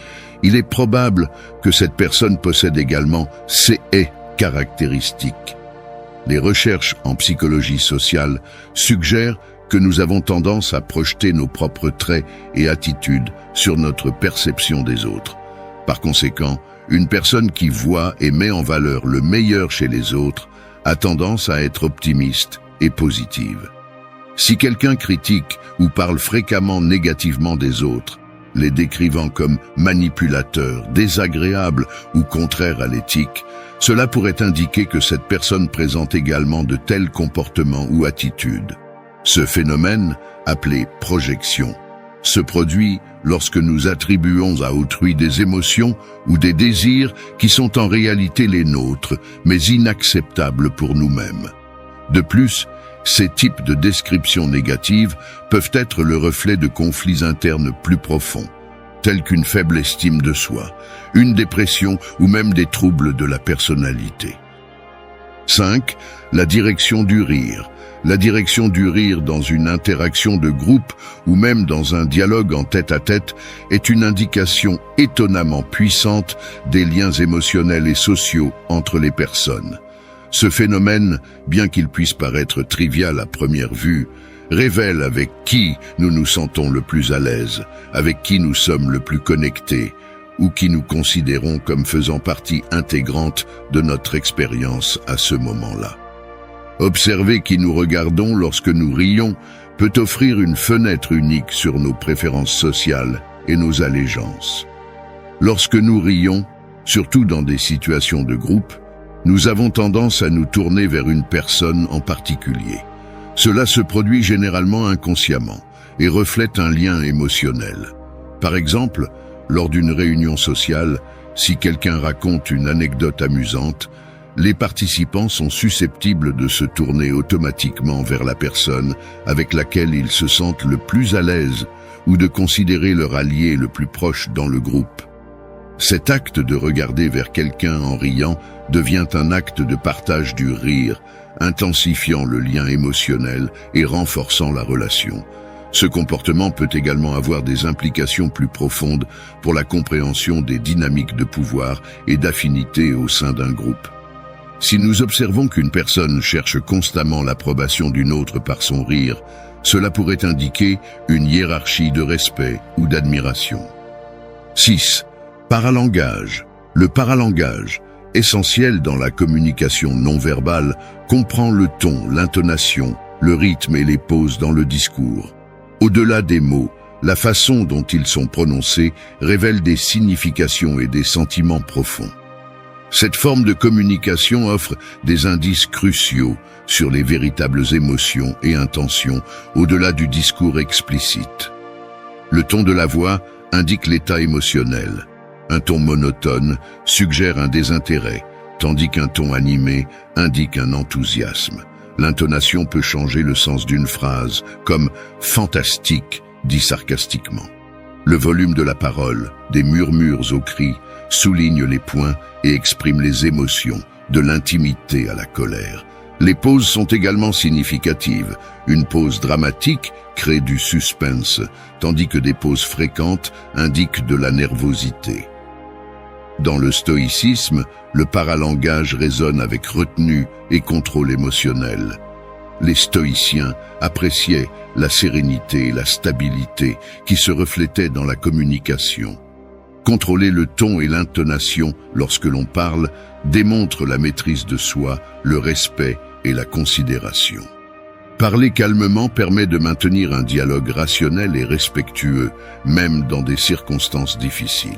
il est probable que cette personne possède également ces caractéristiques. Les recherches en psychologie sociale suggèrent que nous avons tendance à projeter nos propres traits et attitudes sur notre perception des autres. Par conséquent, une personne qui voit et met en valeur le meilleur chez les autres a tendance à être optimiste et positive. Si quelqu'un critique ou parle fréquemment négativement des autres, les décrivant comme manipulateurs, désagréables ou contraires à l'éthique, cela pourrait indiquer que cette personne présente également de tels comportements ou attitudes. Ce phénomène, appelé projection, se produit lorsque nous attribuons à autrui des émotions ou des désirs qui sont en réalité les nôtres, mais inacceptables pour nous-mêmes. De plus, ces types de descriptions négatives peuvent être le reflet de conflits internes plus profonds, tels qu'une faible estime de soi, une dépression ou même des troubles de la personnalité. 5. La direction du rire. La direction du rire dans une interaction de groupe ou même dans un dialogue en tête-à-tête est une indication étonnamment puissante des liens émotionnels et sociaux entre les personnes. Ce phénomène, bien qu'il puisse paraître trivial à première vue, révèle avec qui nous nous sentons le plus à l'aise, avec qui nous sommes le plus connectés, ou qui nous considérons comme faisant partie intégrante de notre expérience à ce moment-là. Observer qui nous regardons lorsque nous rions peut offrir une fenêtre unique sur nos préférences sociales et nos allégeances. Lorsque nous rions, surtout dans des situations de groupe, nous avons tendance à nous tourner vers une personne en particulier. Cela se produit généralement inconsciemment et reflète un lien émotionnel. Par exemple, lors d'une réunion sociale, si quelqu'un raconte une anecdote amusante, les participants sont susceptibles de se tourner automatiquement vers la personne avec laquelle ils se sentent le plus à l'aise ou de considérer leur allié le plus proche dans le groupe. Cet acte de regarder vers quelqu'un en riant devient un acte de partage du rire, intensifiant le lien émotionnel et renforçant la relation. Ce comportement peut également avoir des implications plus profondes pour la compréhension des dynamiques de pouvoir et d'affinité au sein d'un groupe. Si nous observons qu'une personne cherche constamment l'approbation d'une autre par son rire, cela pourrait indiquer une hiérarchie de respect ou d'admiration. 6. Paralangage. Le paralangage, essentiel dans la communication non verbale, comprend le ton, l'intonation, le rythme et les pauses dans le discours. Au-delà des mots, la façon dont ils sont prononcés révèle des significations et des sentiments profonds. Cette forme de communication offre des indices cruciaux sur les véritables émotions et intentions au-delà du discours explicite. Le ton de la voix indique l'état émotionnel. Un ton monotone suggère un désintérêt, tandis qu'un ton animé indique un enthousiasme. L'intonation peut changer le sens d'une phrase, comme « fantastique » dit sarcastiquement. Le volume de la parole, des murmures aux cris, souligne les points et exprime les émotions, de l'intimité à la colère. Les pauses sont également significatives. Une pause dramatique crée du suspense, tandis que des pauses fréquentes indiquent de la nervosité. Dans le stoïcisme, le paralangage résonne avec retenue et contrôle émotionnel. Les stoïciens appréciaient la sérénité et la stabilité qui se reflétaient dans la communication. Contrôler le ton et l'intonation lorsque l'on parle démontre la maîtrise de soi, le respect et la considération. Parler calmement permet de maintenir un dialogue rationnel et respectueux, même dans des circonstances difficiles.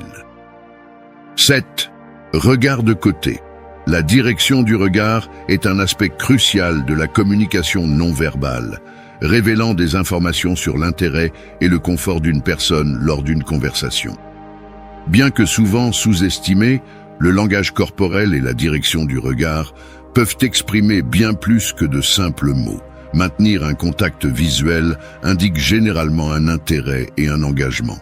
7. Regard de côté. La direction du regard est un aspect crucial de la communication non verbale, révélant des informations sur l'intérêt et le confort d'une personne lors d'une conversation. Bien que souvent sous-estimés, le langage corporel et la direction du regard peuvent exprimer bien plus que de simples mots. Maintenir un contact visuel indique généralement un intérêt et un engagement.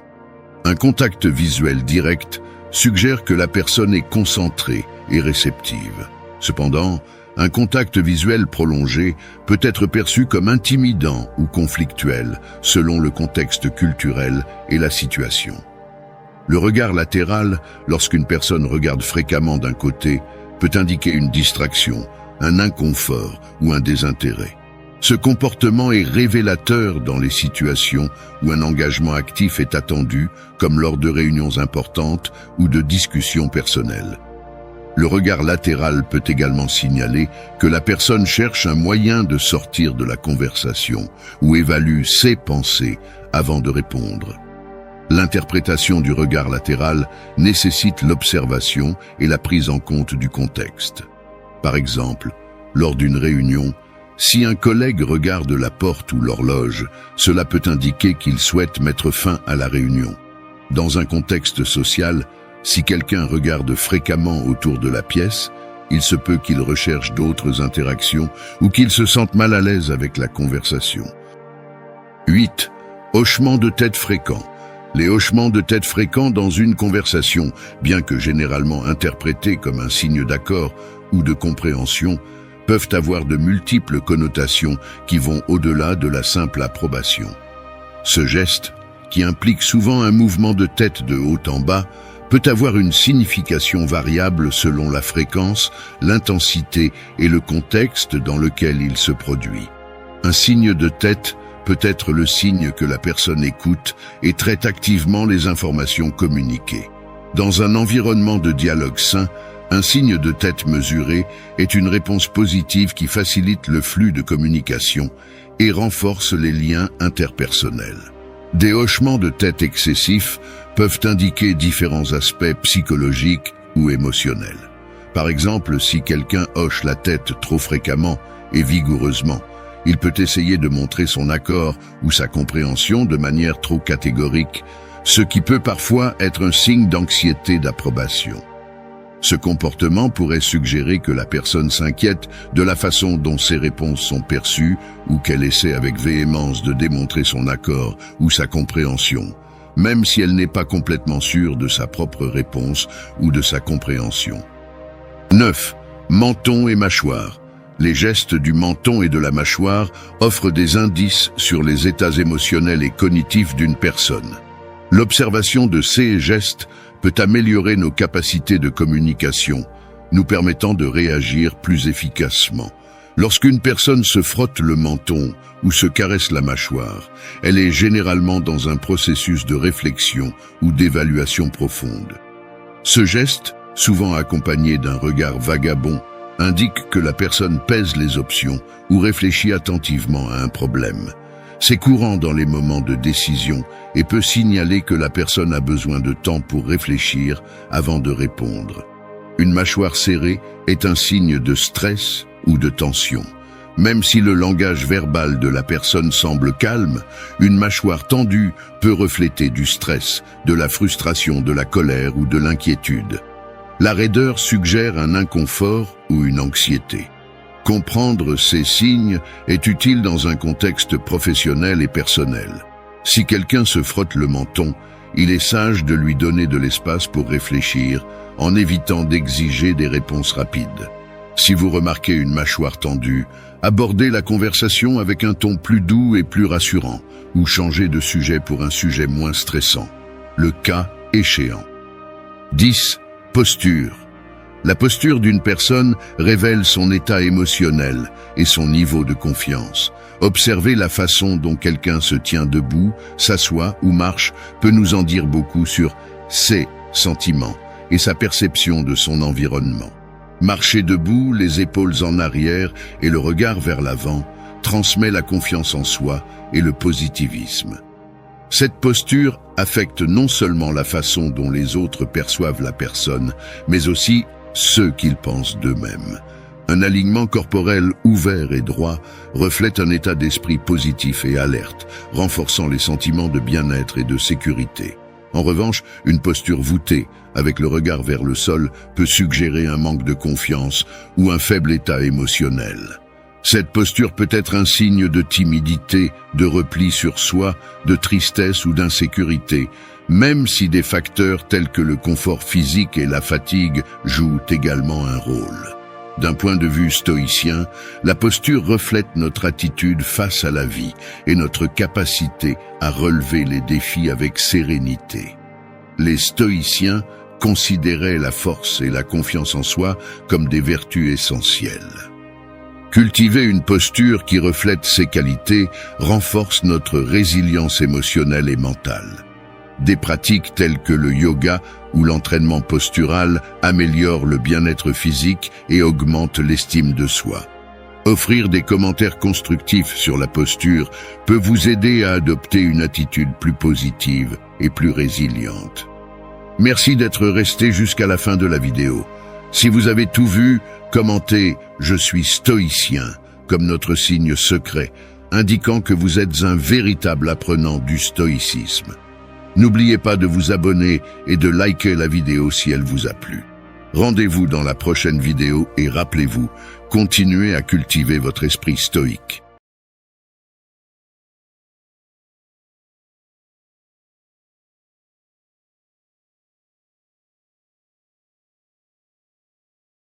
Un contact visuel direct suggère que la personne est concentrée et réceptive. Cependant, un contact visuel prolongé peut être perçu comme intimidant ou conflictuel selon le contexte culturel et la situation. Le regard latéral, lorsqu'une personne regarde fréquemment d'un côté, peut indiquer une distraction, un inconfort ou un désintérêt. Ce comportement est révélateur dans les situations où un engagement actif est attendu, comme lors de réunions importantes ou de discussions personnelles. Le regard latéral peut également signaler que la personne cherche un moyen de sortir de la conversation ou évalue ses pensées avant de répondre. L'interprétation du regard latéral nécessite l'observation et la prise en compte du contexte. Par exemple, lors d'une réunion, si un collègue regarde la porte ou l'horloge, cela peut indiquer qu'il souhaite mettre fin à la réunion. Dans un contexte social, si quelqu'un regarde fréquemment autour de la pièce, il se peut qu'il recherche d'autres interactions ou qu'il se sente mal à l'aise avec la conversation. 8. Hochement de tête fréquent. Les hochements de tête fréquents dans une conversation, bien que généralement interprétés comme un signe d'accord ou de compréhension, peuvent avoir de multiples connotations qui vont au-delà de la simple approbation. Ce geste, qui implique souvent un mouvement de tête de haut en bas, peut avoir une signification variable selon la fréquence, l'intensité et le contexte dans lequel il se produit. Un signe de tête peut être le signe que la personne écoute et traite activement les informations communiquées. Dans un environnement de dialogue sain, Un signe de tête mesuré est une réponse positive qui facilite le flux de communication et renforce les liens interpersonnels. Des hochements de tête excessifs peuvent indiquer différents aspects psychologiques ou émotionnels. Par exemple, si quelqu'un hoche la tête trop fréquemment et vigoureusement, il peut essayer de montrer son accord ou sa compréhension de manière trop catégorique, ce qui peut parfois être un signe d'anxiété d'approbation. Ce comportement pourrait suggérer que la personne s'inquiète de la façon dont ses réponses sont perçues ou qu'elle essaie avec véhémence de démontrer son accord ou sa compréhension, même si elle n'est pas complètement sûre de sa propre réponse ou de sa compréhension. 9. Menton et mâchoire. Les gestes du menton et de la mâchoire offrent des indices sur les états émotionnels et cognitifs d'une personne. L'observation de ces gestes peut améliorer nos capacités de communication, nous permettant de réagir plus efficacement. Lorsqu'une personne se frotte le menton ou se caresse la mâchoire, elle est généralement dans un processus de réflexion ou d'évaluation profonde. Ce geste, souvent accompagné d'un regard vagabond, indique que la personne pèse les options ou réfléchit attentivement à un problème. C'est courant dans les moments de décision et peut signaler que la personne a besoin de temps pour réfléchir avant de répondre. Une mâchoire serrée est un signe de stress ou de tension. Même si le langage verbal de la personne semble calme, une mâchoire tendue peut refléter du stress, de la frustration, de la colère ou de l'inquiétude. La raideur suggère un inconfort ou une anxiété. Comprendre ces signes est utile dans un contexte professionnel et personnel. Si quelqu'un se frotte le menton, il est sage de lui donner de l'espace pour réfléchir, en évitant d'exiger des réponses rapides. Si vous remarquez une mâchoire tendue, abordez la conversation avec un ton plus doux et plus rassurant, ou changez de sujet pour un sujet moins stressant, le cas échéant. 10. Posture. La posture d'une personne révèle son état émotionnel et son niveau de confiance. Observer la façon dont quelqu'un se tient debout, s'assoit ou marche peut nous en dire beaucoup sur ses sentiments et sa perception de son environnement. Marcher debout, les épaules en arrière et le regard vers l'avant, transmet la confiance en soi et le positivisme. Cette posture affecte non seulement la façon dont les autres perçoivent la personne, mais aussi ce qu'ils pensent d'eux-mêmes. Un alignement corporel ouvert et droit reflète un état d'esprit positif et alerte, renforçant les sentiments de bien-être et de sécurité. En revanche, une posture voûtée, avec le regard vers le sol, peut suggérer un manque de confiance ou un faible état émotionnel. Cette posture peut être un signe de timidité, de repli sur soi, de tristesse ou d'insécurité, même si des facteurs tels que le confort physique et la fatigue jouent également un rôle. D'un point de vue stoïcien, la posture reflète notre attitude face à la vie et notre capacité à relever les défis avec sérénité. Les stoïciens considéraient la force et la confiance en soi comme des vertus essentielles. Cultiver une posture qui reflète ces qualités renforce notre résilience émotionnelle et mentale. Des pratiques telles que le yoga ou l'entraînement postural améliorent le bien-être physique et augmentent l'estime de soi. Offrir des commentaires constructifs sur la posture peut vous aider à adopter une attitude plus positive et plus résiliente. Merci d'être resté jusqu'à la fin de la vidéo. Si vous avez tout vu, commentez « Je suis stoïcien » comme notre signe secret, indiquant que vous êtes un véritable apprenant du stoïcisme. N'oubliez pas de vous abonner et de liker la vidéo si elle vous a plu. Rendez-vous dans la prochaine vidéo et rappelez-vous, continuez à cultiver votre esprit stoïque.